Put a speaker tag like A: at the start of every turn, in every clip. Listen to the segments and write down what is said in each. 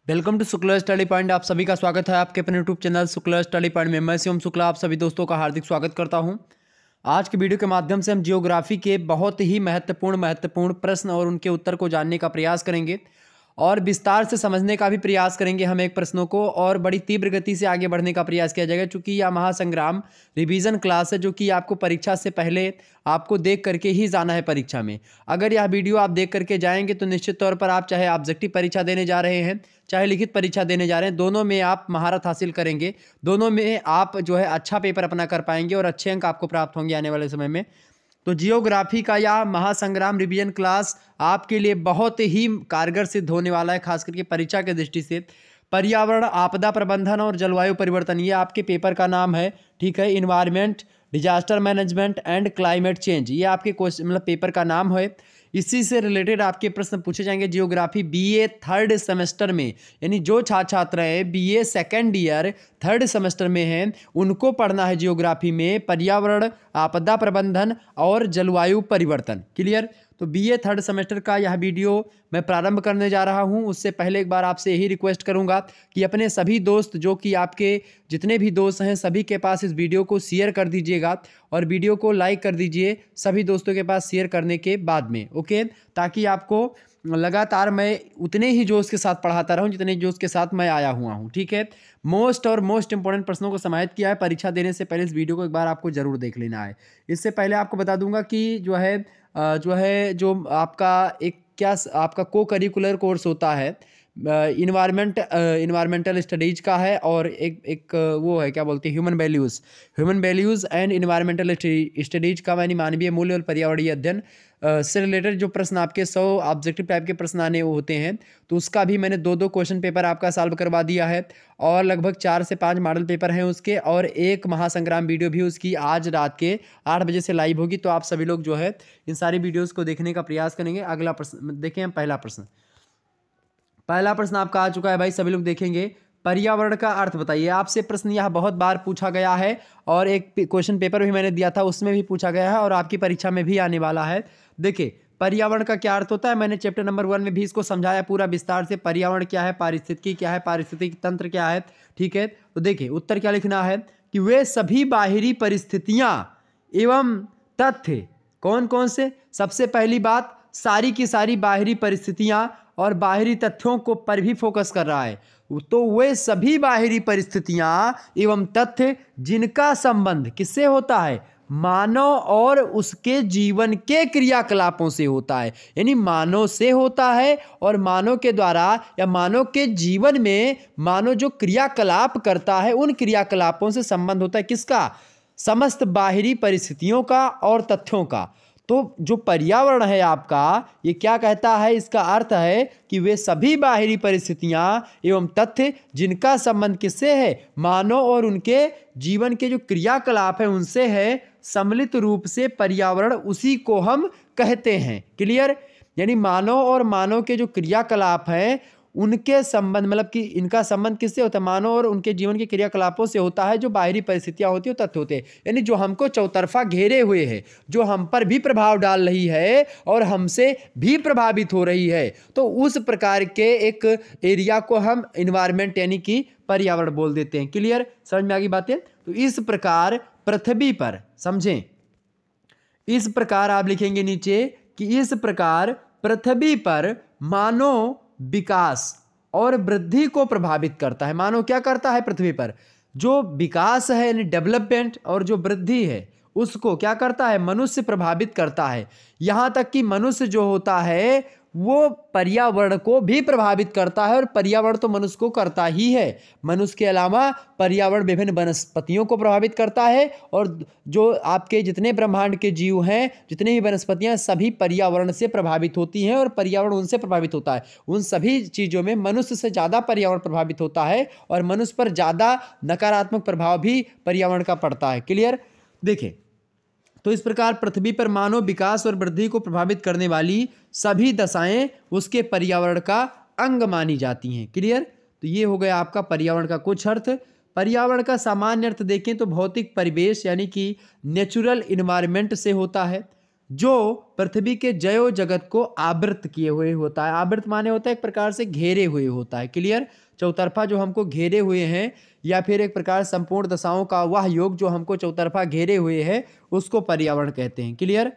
A: Welcome to Shukla study point. आप सभी का स्वागत है आपके अपने YouTube channel Shukla study point में। मैं शिवम शुक्ला आप सभी दोस्तों का हार्दिक स्वागत करता हूं। आज की वीडियो के माध्यम से हम जियोग्राफी के बहुत ही महत्वपूर्ण प्रश्न और उनके उत्तर को जानने का प्रयास करेंगे और विस्तार से समझने का भी प्रयास करेंगे हम एक प्रश्नों को, और बड़ी तीव्र गति से आगे बढ़ने का प्रयास किया जाएगा। चूंकि यह महासंग्राम रिवीजन क्लास है जो कि आपको परीक्षा से पहले आपको देख करके ही जाना है परीक्षा में। अगर यह वीडियो आप देख करके जाएंगे तो निश्चित तौर पर आप चाहे ऑब्जेक्टिव परीक्षा देने जा रहे हैं चाहे लिखित परीक्षा देने जा रहे हैं, दोनों में आप महारत हासिल करेंगे, दोनों में आप जो है अच्छा पेपर अपना कर पाएंगे और अच्छे अंक आपको प्राप्त होंगे आने वाले समय में। तो जियोग्राफी का यह महासंग्राम रिवीजन क्लास आपके लिए बहुत ही कारगर सिद्ध होने वाला है, खास करके परीक्षा की दृष्टि से। पर्यावरण, आपदा प्रबंधन और जलवायु परिवर्तन, ये आपके पेपर का नाम है, ठीक है। Environment, disaster management and climate change, ये आपके क्वेश्चन मतलब पेपर का नाम है। इसी से रिलेटेड आपके प्रश्न पूछे जाएंगे। जियोग्राफी बीए थर्ड सेमेस्टर में, यानी जो छात्र छात्राएं BA second year third semester में हैं उनको पढ़ना है जियोग्राफी में पर्यावरण, आपदा प्रबंधन और जलवायु परिवर्तन। क्लियर? तो बीए थर्ड सेमेस्टर का यह वीडियो मैं प्रारंभ करने जा रहा हूं। उससे पहले एक बार आपसे यही रिक्वेस्ट करूंगा कि अपने सभी दोस्त, जो कि आपके जितने भी दोस्त हैं सभी के पास इस वीडियो को शेयर कर दीजिएगा और वीडियो को लाइक कर दीजिए सभी दोस्तों के पास शेयर करने के बाद में, ओके। ताकि आपको लगातार मैं उतने ही जोश के साथ पढ़ाता रहूं जितने जोश के साथ मैं आया हुआ हूं, ठीक है। मोस्ट इंपॉर्टेंट प्रश्नों को समाहित किया है। परीक्षा देने से पहले इस वीडियो को एक बार आपको जरूर देख लेना है। इससे पहले आपको बता दूंगा कि जो आपका एक क्या आपका को करिकुलर कोर्स होता है, इन्वायरमेंटल स्टडीज का है, और एक वो है क्या बोलते हैं human values and environmental studies का, यानी मानवीय मूल्य और पर्यावरणीय अध्ययन से रिलेटेड जो प्रश्न आपके 100 ऑब्जेक्टिव टाइप के प्रश्न आने वो होते हैं, तो उसका भी मैंने दो क्वेश्चन पेपर आपका सॉल्व करवा दिया है और लगभग 4 से 5 मॉडल पेपर हैं उसके, और एक महासंग्राम वीडियो भी उसकी आज रात के 8 बजे से लाइव होगी। तो आप सभी लोग जो है इन सारी वीडियोज़ को देखने का प्रयास करेंगे। अगला प्रश्न देखें हम। पहला प्रश्न आपका आ चुका है भाई, सभी लोग देखेंगे। पर्यावरण का अर्थ बताइए। आपसे प्रश्न यह बहुत बार पूछा गया है और एक क्वेश्चन पेपर भी मैंने दिया था उसमें भी पूछा गया है और आपकी परीक्षा में भी आने वाला है। देखिए पर्यावरण का क्या अर्थ होता है, मैंने चैप्टर नंबर 1 में भी इसको समझाया पूरा विस्तार से। पर्यावरण क्या है, पारिस्थितिकी क्या है, पारिस्थितिक तंत्र क्या है, ठीक है। तो देखिए उत्तर क्या लिखना है कि वे सभी बाहरी परिस्थितियां एवं तथ्य। कौन कौन से? सबसे पहली बात, सारी की सारी बाहरी परिस्थितियां और बाहरी तथ्यों को पर भी फोकस कर रहा है। तो वे सभी बाहरी परिस्थितियां एवं तथ्य जिनका संबंध किससे होता है, मानव और उसके जीवन के क्रियाकलापों से होता है। यानी मानव से होता है और मानव के द्वारा या मानव के जीवन में मानव जो क्रियाकलाप करता है उन क्रियाकलापों से संबंध होता है। किसका? समस्त बाहरी परिस्थितियों का और तथ्यों का। तो जो पर्यावरण है आपका, ये क्या कहता है, इसका अर्थ है कि वे सभी बाहरी परिस्थितियां एवं तथ्य जिनका संबंध किससे है, मानव और उनके जीवन के जो क्रियाकलाप है उनसे है, सम्मिलित रूप से पर्यावरण उसी को हम कहते हैं। क्लियर? यानी मानव और मानव के जो क्रियाकलाप हैं उनके संबंध, मतलब कि इनका संबंध किससे होता है, मानव और उनके जीवन के क्रियाकलापों से होता है। जो बाहरी परिस्थितियां होती है तथ्य होते हैं, यानी जो हमको चौतरफा घेरे हुए है, जो हम पर भी प्रभाव डाल रही है और हमसे भी प्रभावित हो रही है, तो उस प्रकार के एक एरिया को हम इन्वायरमेंट यानी कि पर्यावरण बोल देते हैं। क्लियर? समझ में आ गई बातें? तो इस प्रकार पृथ्वी पर, समझें, इस प्रकार आप लिखेंगे नीचे कि इस प्रकार पृथ्वी पर मानव विकास और वृद्धि को प्रभावित करता है। मानव क्या करता है पृथ्वी पर? जो विकास है यानी डेवलपमेंट और जो वृद्धि है उसको क्या करता है, मनुष्य प्रभावित करता है। यहां तक कि मनुष्य जो होता है वो पर्यावरण को भी प्रभावित करता है, और पर्यावरण तो मनुष्य को करता ही है। मनुष्य के अलावा पर्यावरण विभिन्न वनस्पतियों को प्रभावित करता है, और जो आपके जितने ब्रह्मांड के जीव हैं, जितने भी वनस्पतियां, सभी पर्यावरण से प्रभावित होती हैं और पर्यावरण उनसे प्रभावित होता है। उन सभी चीज़ों में मनुष्य से ज़्यादा पर्यावरण प्रभावित होता है और मनुष्य पर ज़्यादा नकारात्मक प्रभाव भी पर्यावरण का पड़ता है। क्लियर? देखिए, तो इस प्रकार पृथ्वी पर मानव विकास और वृद्धि को प्रभावित करने वाली सभी दशाएं उसके पर्यावरण का अंग मानी जाती हैं। क्लियर? तो ये हो गया आपका पर्यावरण का कुछ अर्थ। पर्यावरण का सामान्य अर्थ देखें तो भौतिक परिवेश यानी कि नेचुरल इन्वायरमेंट से होता है, जो पृथ्वी के जयो जगत को आवृत किए हुए होता है। आवृत माने होता है एक प्रकार से घेरे हुए होता है। क्लियर? चौतरफा जो हमको घेरे हुए हैं, या फिर एक प्रकार संपूर्ण दशाओं का वह योग जो हमको चौतरफा घेरे हुए है, उसको पर्यावरण कहते हैं। क्लियर?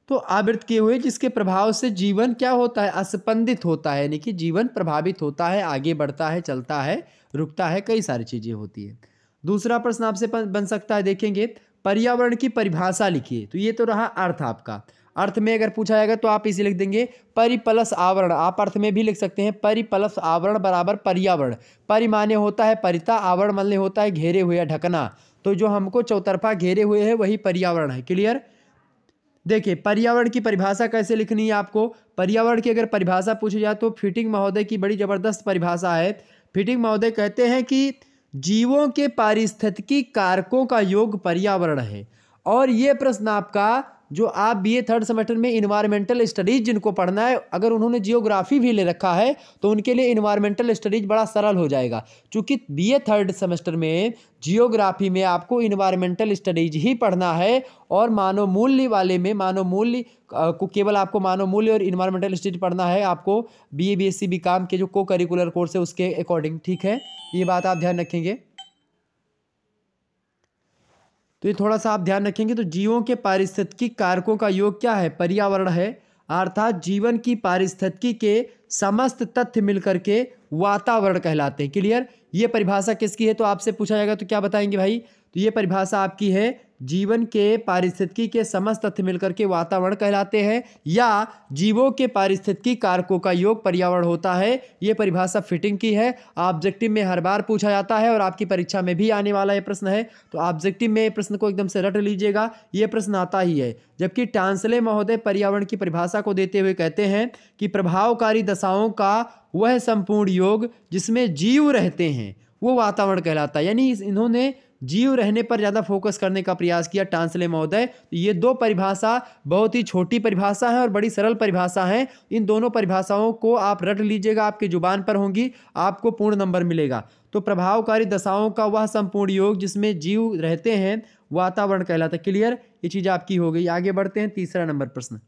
A: तो आवृत किए हुए, जिसके प्रभाव से जीवन क्या होता है? स्पंदित होता है, यानी कि जीवन प्रभावित होता है, आगे बढ़ता है, चलता है, रुकता है, कई सारी चीजें होती है। दूसरा प्रश्न आपसे बन सकता है, देखेंगे, पर्यावरण की परिभाषा लिखिए। तो ये तो रहा अर्थ आपका। अर्थ में अगर पूछा जाएगा तो आप इसे लिख देंगे परिपलस आवरण। आप अर्थ में भी लिख सकते हैं परिपलस आवरण बराबर पर्यावरण। परि माने होता है परिता, आवरण माने होता है घेरे हुए या ढकना। तो जो हमको चौतरफा घेरे हुए है वही पर्यावरण है। क्लियर? देखिए, पर्यावरण की परिभाषा कैसे लिखनी है आपको। पर्यावरण की अगर परिभाषा पूछी जाए तो फिटिंग महोदय की बड़ी जबरदस्त परिभाषा है। फिटिंग महोदय कहते हैं कि जीवों के पारिस्थितिकी कारकों का योग पर्यावरण है। और ये प्रश्न आपका, जो आप बीए थर्ड सेमेस्टर में इन्वायरमेंटल स्टडीज जिनको पढ़ना है, अगर उन्होंने जियोग्राफी भी ले रखा है तो उनके लिए इन्वायरमेंटल स्टडीज बड़ा सरल हो जाएगा। क्योंकि बीए थर्ड सेमेस्टर में जियोग्राफी में आपको इन्वायरमेंटल स्टडीज ही पढ़ना है, और मानव मूल्य वाले में मानव मूल्य को केवल आपको मानव मूल्य और इन्वायरमेंटल स्टडीज पढ़ना है आपको बीए बीएससी बीकॉम के जो को करिकुलर कोर्स है उसके अकॉर्डिंग। ठीक है, ये बात आप ध्यान रखेंगे। तो ये थोड़ा सा आप ध्यान रखेंगे। तो जीवों के पारिस्थितिकी कारकों का योग क्या है? पर्यावरण है। अर्थात जीवन की पारिस्थितिकी के समस्त तथ्य मिलकर के वातावरण कहलाते हैं। क्लियर? ये परिभाषा किसकी है? तो आपसे पूछा जाएगा तो क्या बताएंगे भाई? तो ये परिभाषा आपकी है, जीवन के पारिस्थितिकी के समस्त तथ्य मिलकर के वातावरण कहलाते हैं, या जीवों के पारिस्थितिकी कारकों का योग पर्यावरण होता है। ये परिभाषा फिटिंग की है। ऑब्जेक्टिव में हर बार पूछा जाता है और आपकी परीक्षा में भी आने वाला ये प्रश्न है। तो ऑब्जेक्टिव में प्रश्न को एकदम से रट लीजिएगा, ये प्रश्न आता ही है। जबकि टांसले महोदय पर्यावरण की परिभाषा को देते हुए कहते हैं कि प्रभावकारी दशाओं का वह संपूर्ण योग जिसमें जीव रहते हैं वो वातावरण कहलाता है। यानी इन्होंने जीव रहने पर ज़्यादा फोकस करने का प्रयास किया टांसले महोदय। तो ये दो परिभाषा बहुत ही छोटी परिभाषा है और बड़ी सरल परिभाषा है। इन दोनों परिभाषाओं को आप रट लीजिएगा, आपके जुबान पर होंगी, आपको पूर्ण नंबर मिलेगा। तो प्रभावकारी दशाओं का वह संपूर्ण योग जिसमें जीव रहते हैं वातावरण कहलाता है। क्लियर? ये चीज़ आपकी हो गई। आगे बढ़ते हैं, तीसरा नंबर प्रश्न।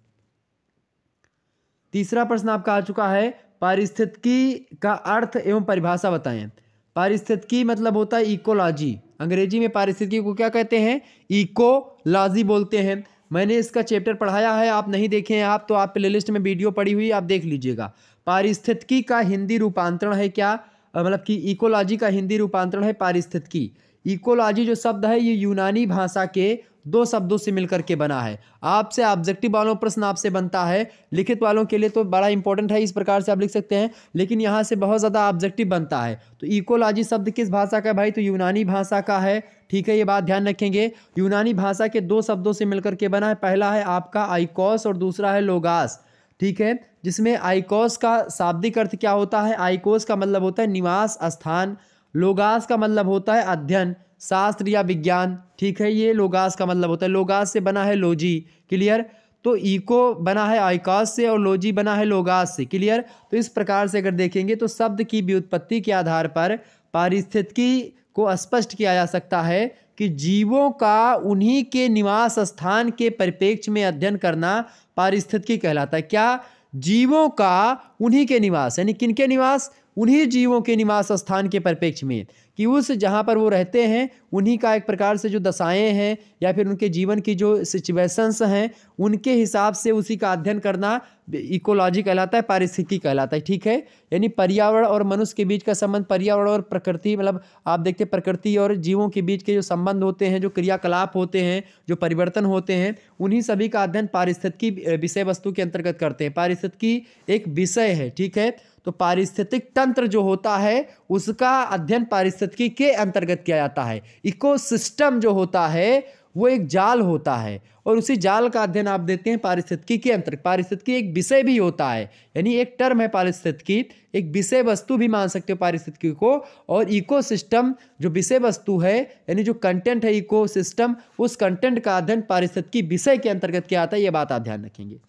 A: तीसरा प्रश्न आपका आ चुका है, पारिस्थितिकी का अर्थ एवं परिभाषा बताएं। पारिस्थितिकी मतलब होता है इकोलॉजी। अंग्रेजी में पारिस्थितिकी को क्या कहते हैं? इकोलॉजी बोलते हैं। मैंने इसका चैप्टर पढ़ाया है, आप नहीं देखे हैं आप तो आप प्लेलिस्ट में वीडियो पड़ी हुई, आप देख लीजिएगा। पारिस्थितिकी का हिंदी रूपांतरण है क्या? मतलब कि इकोलॉजी का हिंदी रूपांतरण है पारिस्थितिकी। इकोलॉजी जो शब्द है ये यूनानी भाषा के दो शब्दों से मिलकर के बना है। आपसे ऑब्जेक्टिव वालों प्रश्न आपसे बनता है, लिखित वालों के लिए तो बड़ा इंपॉर्टेंट है, इस प्रकार से आप लिख सकते हैं, लेकिन यहाँ से बहुत ज़्यादा ऑब्जेक्टिव बनता है। तो इकोलॉजी शब्द किस भाषा का है भाई? तो यूनानी भाषा का है। ठीक है, ये बात ध्यान रखेंगे। यूनानी भाषा के दो शब्दों से मिलकर के बना है। पहला है आपका आइकोस और दूसरा है लोगास। ठीक है, जिसमें आइकोस का शाब्दिक अर्थ क्या होता है? आइकोस का मतलब होता है निवास स्थान, लोगास का मतलब होता है अध्ययन, शास्त्र या विज्ञान। ठीक है, ये लोगास का मतलब होता है। लोगास से बना है लोजी। क्लियर? तो इको बना है आइकास से और लोजी बना है लोगास से। क्लियर? तो इस प्रकार से अगर देखेंगे तो शब्द की व्युत्पत्ति के आधार पर पारिस्थितिकी को स्पष्ट किया जा सकता है कि जीवों का उन्हीं के निवास स्थान के परिप्रेक्ष्य में अध्ययन करना पारिस्थितिकी कहलाता है। क्या? जीवों का उन्हीं के निवास, यानी किनके निवास? उन्हीं जीवों के निवास स्थान के परिप्रेक्ष्य में, कि उस जहाँ पर वो रहते हैं उन्हीं का एक प्रकार से जो दशाएं हैं या फिर उनके जीवन की जो सिचुएशंस हैं उनके हिसाब से उसी का अध्ययन करना इकोलॉजी कहलाता है, पारिस्थितिकी कहलाता है। ठीक है, यानी पर्यावरण और मनुष्य के बीच का संबंध, पर्यावरण और प्रकृति, मतलब आप देखते हैं प्रकृति और जीवों के बीच के जो संबंध होते हैं, जो क्रियाकलाप होते हैं, जो परिवर्तन होते हैं, उन्हीं सभी का अध्ययन पारिस्थितिकी विषय वस्तु के अंतर्गत करते हैं। पारिस्थितिकी एक विषय है। ठीक है, तो पारिस्थितिक तंत्र जो होता है उसका अध्ययन पारिस्थितिकी के अंतर्गत किया जाता है। इकोसिस्टम जो होता है वो एक जाल होता है और उसी जाल का अध्ययन आप देते हैं पारिस्थितिकी के अंतर्गत। पारिस्थितिकी एक विषय भी होता है, यानी एक टर्म है पारिस्थितिकी, एक विषय वस्तु भी मान सकते हो पारिस्थितिकी को। और इकोसिस्टम जो विषय वस्तु है, यानी जो कंटेंट है इकोसिस्टम, उस कंटेंट का अध्ययन पारिस्थितिकी विषय के अंतर्गत किया जाता है। ये बात आप ध्यान रखेंगे।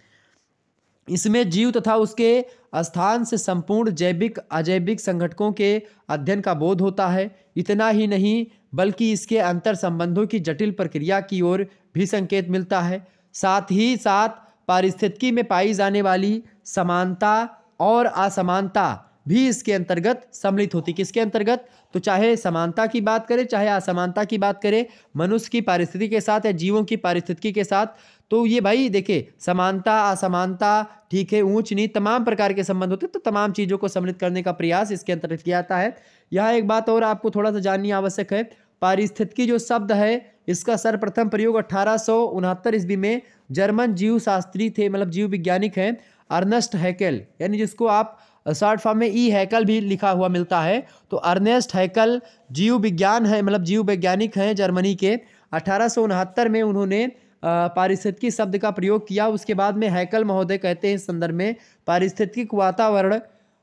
A: इसमें जीव तथा उसके स्थान से संपूर्ण जैविक अजैविक संगठनों के अध्ययन का बोध होता है। इतना ही नहीं बल्कि इसके अंतर संबंधों की जटिल प्रक्रिया की ओर भी संकेत मिलता है। साथ ही साथ पारिस्थितिकी में पाई जाने वाली समानता और असमानता भी इसके अंतर्गत सम्मिलित होती। किसके अंतर्गत? तो चाहे समानता की बात करें चाहे असमानता की बात करें, मनुष्य की पारिस्थितिकी के साथ या जीवों की पारिस्थितिकी के साथ, तो ये भाई देखिए समानता असमानता, ठीक है, ऊंच नीच, तमाम प्रकार के संबंध होते हैं, तो तमाम चीज़ों को सम्मिलित करने का प्रयास इसके अंतर्गत किया जाता है। यहाँ एक बात और आपको थोड़ा सा जाननी आवश्यक है, पारिस्थितिकी जो शब्द है इसका सर्वप्रथम प्रयोग 1869 ईस्वी में जर्मन जीव शास्त्री थे, मतलब जीव वैज्ञानिक हैं, अर्नेस्ट हैकेल, यानी जिसको आप शॉर्ट फॉर्म में ई हैकल भी लिखा हुआ मिलता है। तो अर्नेस्ट हैकल जीव विज्ञान है, मतलब जीव वैज्ञानिक हैं जर्मनी के। 1869 में उन्होंने पारिस्थितिकी शब्द का प्रयोग किया। उसके बाद में हैकल महोदय कहते हैं इस संदर्भ में पारिस्थितिक वातावरण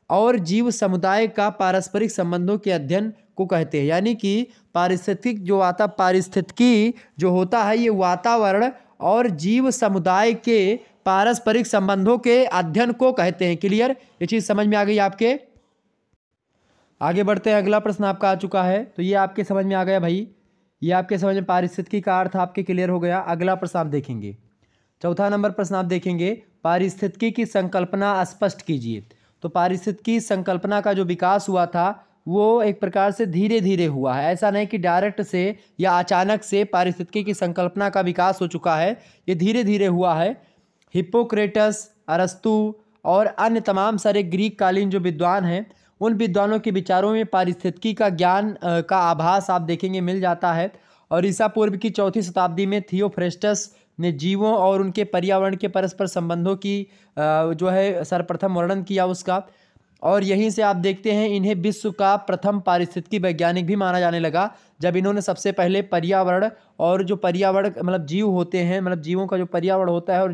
A: और जीव समुदाय का पारस्परिक संबंधों के अध्ययन को कहते हैं। यानी कि पारिस्थितिकी जो होता है ये वातावरण और जीव समुदाय के पारस्परिक संबंधों के अध्ययन को कहते हैं। क्लियर? ये चीज़ समझ में आ गई आपके? आगे बढ़ते हैं, अगला प्रश्न आपका आ चुका है, तो ये आपके समझ में आ गया भाई, ये आपके समझ में पारिस्थितिकी का अर्थ आपके क्लियर हो गया। अगला प्रश्न आप देखेंगे, चौथा नंबर प्रश्न आप देखेंगे, पारिस्थितिकी की संकल्पना स्पष्ट कीजिए। तो पारिस्थितिकी संकल्पना का जो विकास हुआ था वो एक प्रकार से धीरे धीरे हुआ है, ऐसा नहीं कि डायरेक्ट से या अचानक से पारिस्थितिकी की संकल्पना का विकास हो चुका है, ये धीरे धीरे हुआ है। हिप्पोक्रेटस, अरस्तु और अन्य तमाम सारे ग्रीक कालीन जो विद्वान हैं उन विद्वानों के विचारों में पारिस्थितिकी का ज्ञान का आभास आप देखेंगे मिल जाता है। और ईसा पूर्व की 4वीं शताब्दी में थियोफ्रेस्टस ने जीवों और उनके पर्यावरण के परस्पर संबंधों की जो है सर्वप्रथम वर्णन किया उसका, और यहीं से आप देखते हैं इन्हें विश्व का प्रथम पारिस्थितिकी वैज्ञानिक भी माना जाने लगा, जब इन्होंने सबसे पहले पर्यावरण और जो पर्यावरण मतलब जीव होते हैं, मतलब जीवों का जो पर्यावरण होता है और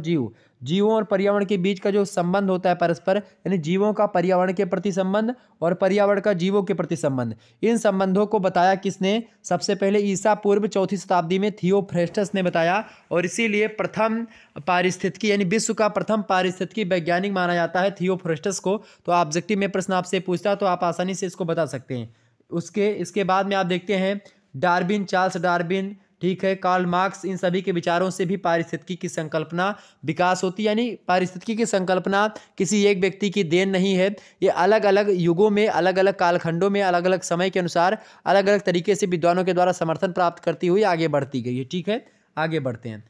A: जीवों और पर्यावरण के बीच का जो संबंध होता है परस्पर, यानी जीवों का पर्यावरण के प्रति संबंध और पर्यावरण का जीवों के प्रति संबंध, इन संबंधों को बताया किसने? सबसे पहले ईसा पूर्व 4वीं शताब्दी में थियोफ्रेस्टस ने बताया, और इसीलिए प्रथम पारिस्थितिकी यानी विश्व का प्रथम पारिस्थितिकी वैज्ञानिक माना जाता है थियोफ्रेस्टस को। तो ऑब्जेक्टिव में प्रश्न आपसे पूछता तो आप आसानी से इसको बता सकते हैं। इसके बाद में आप देखते हैं डार्विन, चार्ल्स डार्विन, ठीक है, कार्ल मार्क्स, इन सभी के विचारों से भी पारिस्थितिकी की संकल्पना विकास होती है। यानी पारिस्थितिकी की संकल्पना किसी एक व्यक्ति की देन नहीं है, ये अलग अलग युगों में, अलग अलग कालखंडों में, अलग अलग समय के अनुसार अलग अलग तरीके से विद्वानों के द्वारा समर्थन प्राप्त करती हुई आगे बढ़ती गई है। ठीक है, आगे बढ़ते हैं।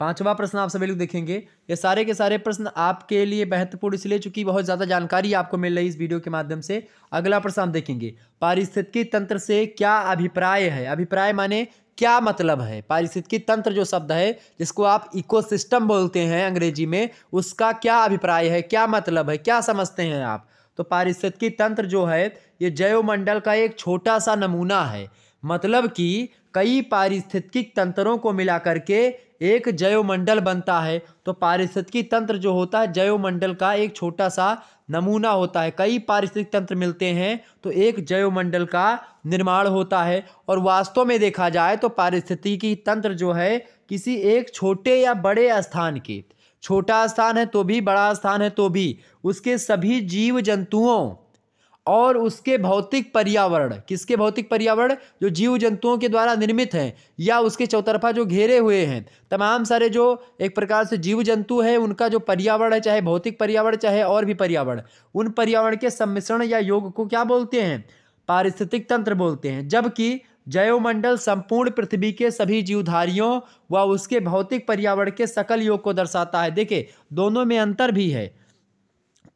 A: 5वां प्रश्न आप सभी लोग देखेंगे, ये सारे के सारे प्रश्न आपके लिए महत्वपूर्ण इसलिए चूंकि बहुत ज़्यादा जानकारी आपको मिल रही है इस वीडियो के माध्यम से। अगला प्रश्न आप देखेंगे, पारिस्थितिकी तंत्र से क्या अभिप्राय है? अभिप्राय माने क्या मतलब है? पारिस्थितिकी तंत्र जो शब्द है जिसको आप इकोसिस्टम बोलते हैं अंग्रेजी में, उसका क्या अभिप्राय है, क्या मतलब है, क्या समझते हैं आप? तो पारिस्थितिकी तंत्र जो है ये जैवमंडल का एक छोटा सा नमूना है, मतलब कि कई पारिस्थितिक तंत्रों को मिला करके एक जैवमंडल बनता है। तो पारिस्थितिकी तंत्र जो होता है जैवमंडल का एक छोटा सा नमूना होता है, कई पारिस्थितिक तंत्र मिलते हैं तो एक जैवमंडल का निर्माण होता है। और वास्तव में देखा जाए तो पारिस्थितिकी तंत्र जो है किसी एक छोटे या बड़े स्थान के, छोटा स्थान है तो भी, बड़ा स्थान है तो भी, उसके सभी जीव जंतुओं और उसके भौतिक पर्यावरण, किसके भौतिक पर्यावरण? जो जीव जंतुओं के द्वारा निर्मित हैं या उसके चौतरफा जो घेरे हुए हैं तमाम सारे जो एक प्रकार से जीव जंतु है उनका जो पर्यावरण है, चाहे भौतिक पर्यावरण चाहे और भी पर्यावरण, उन पर्यावरण के सम्मिश्रण या योग को क्या बोलते हैं? पारिस्थितिक तंत्र बोलते हैं। जबकि जैवमंडल संपूर्ण पृथ्वी के सभी जीवधारियों व उसके भौतिक पर्यावरण के सकल योग को दर्शाता है। देखिए दोनों में अंतर भी है।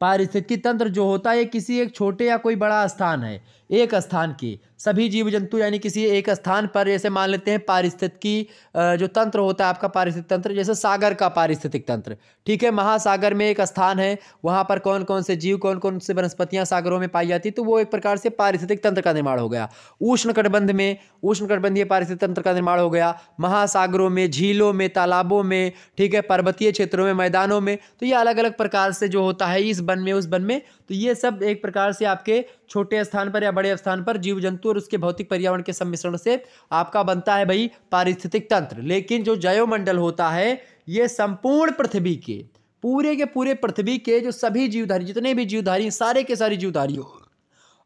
A: पारिस्थितिकी तंत्र जो होता है किसी एक छोटे या कोई बड़ा स्थान है, एक स्थान के सभी जीव जंतु यानी किसी एक स्थान पर, जैसे मान लेते हैं पारिस्थितिकी जो तंत्र होता है आपका पारिस्थितिक तंत्र, जैसे सागर का पारिस्थितिक तंत्र, ठीक है, महासागर में एक स्थान है, वहाँ पर कौन कौन से जीव, कौन कौन से वनस्पतियाँ सागरों में पाई जाती, तो वो एक प्रकार से पारिस्थितिक तंत्र का निर्माण हो गया। उष्णकटिबंध में उष्णकटिबंधीय पारिस्थितिक तंत्र का निर्माण हो गया, महासागरों में, झीलों में, तालाबों में, ठीक है, पर्वतीय क्षेत्रों में, मैदानों में, तो ये अलग अलग प्रकार से जो होता है इस वन में उस वन में, तो ये सब एक प्रकार से आपके छोटे स्थान पर या बड़े स्थान पर जीव जंतु और उसके भौतिक पर्यावरण के सम्मिश्रण से आपका बनता है भाई पारिस्थितिक तंत्र। लेकिन जो जैवमंडल होता है ये संपूर्ण पृथ्वी के पूरे पृथ्वी के जो सभी जीवधारी, जितने भी जीवधारी, सारे के सारे जीवधारियों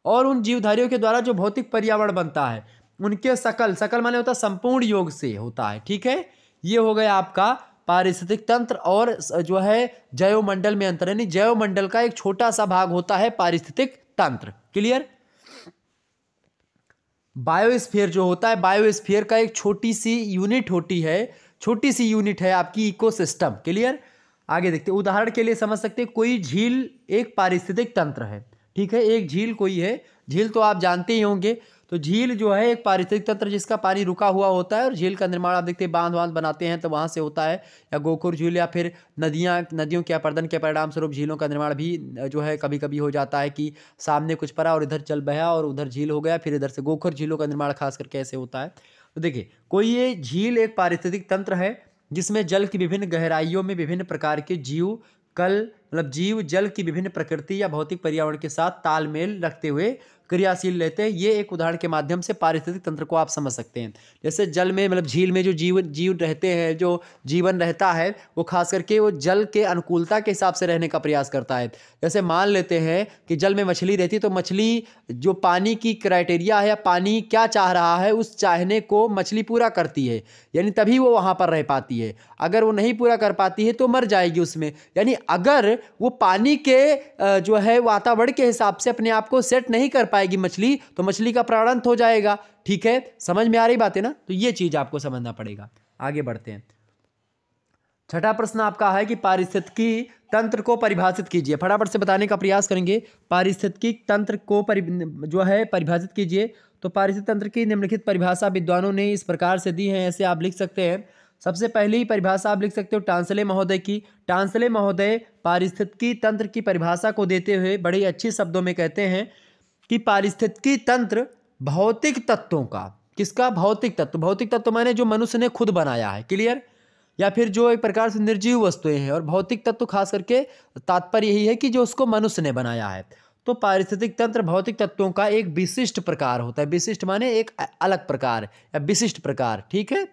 A: और उन जीवधारियों के द्वारा जो भौतिक पर्यावरण बनता है उनके सकल माने होता है संपूर्ण योग से होता है। ठीक है, ये हो गया आपका पारिस्थितिक तंत्र और जो है जैवमंडल में अंतर, यानी जैवमंडल का एक छोटा सा भाग होता है पारिस्थितिक तंत्र। क्लियर? बायोस्फीयर जो होता है, बायोस्फीयर का एक छोटी सी यूनिट होती है, छोटी सी यूनिट है आपकी इकोसिस्टम। क्लियर? आगे देखते हैं, उदाहरण के लिए समझ सकते हैं, कोई झील एक पारिस्थितिक तंत्र है। ठीक है, एक झील कोई है, झील तो आप जानते ही होंगे। तो झील जो है एक पारिस्थितिक तंत्र जिसका पानी रुका हुआ होता है, और झील का निर्माण आप देखते हैं बांध वांध बनाते हैं तो वहाँ से होता है, या गोखुर झील, या फिर नदियों के अपरदन के परिणाम स्वरूप झीलों का निर्माण भी जो है कभी कभी हो जाता है कि सामने कुछ पड़ा और इधर चल बहा और उधर झील हो गया, फिर इधर से गोखुर झीलों का निर्माण खास करके ऐसे होता है। तो देखिए, कोई ये झील एक पारिस्थितिक तंत्र है जिसमें जल की विभिन्न गहराइयों में विभिन्न प्रकार के जीव जल की विभिन्न प्रकृति या भौतिक पर्यावरण के साथ तालमेल रखते हुए क्रियाशील रहते हैं। ये एक उदाहरण के माध्यम से पारिस्थितिक तंत्र को आप समझ सकते हैं। जैसे जल में झील में जो जीव रहते हैं, जो जीवन रहता है, वो खास करके वो जल के अनुकूलता के हिसाब से रहने का प्रयास करता है। जैसे मान लेते हैं कि जल में मछली रहती है, तो मछली जो पानी की क्राइटेरिया है या पानी क्या चाह रहा है, उस चाहने को मछली पूरा करती है, यानी तभी वो वहाँ पर रह पाती है। अगर वो नहीं पूरा कर पाती है तो मर जाएगी उसमें। यानी अगर वो पानी के जो है वातावरण के हिसाब से अपने आप को सेट नहीं कर पाएगी मछली, तो मछली का प्राणांत हो जाएगा। ठीक है, समझ में आ रही बात है ना? तो ये चीज आपको समझना पड़ेगा। आगे बढ़ते हैं। छठा प्रश्न आपका है कि पारिस्थितिकी तंत्र को परिभाषित कीजिए। फटाफट से बताने का प्रयास करेंगे। पारिस्थितिकी तंत्र को जो है परिभाषित कीजिए। तो पारिस्थितिक तंत्र की निम्नलिखित परिभाषा विद्वानों ने इस प्रकार से दी है, ऐसे आप लिख सकते हैं। सबसे पहली परिभाषा आप लिख सकते हो टांसले महोदय की। टांसले महोदय पारिस्थितिकी तंत्र की परिभाषा को देते हुए बड़े अच्छे शब्दों में कहते हैं कि पारिस्थितिकी तंत्र भौतिक तत्वों का, किसका? भौतिक तत्व। भौतिक तत्व माने जो मनुष्य ने खुद बनाया है। क्लियर? या फिर जो एक प्रकार से निर्जीव वस्तुएं हैं, और भौतिक तत्व खास करके तात्पर्य यही है कि जो उसको मनुष्य ने बनाया है। तो पारिस्थितिक तंत्र भौतिक तत्वों का एक विशिष्ट प्रकार होता है। विशिष्ट माने एक अलग प्रकार या विशिष्ट प्रकार। ठीक है,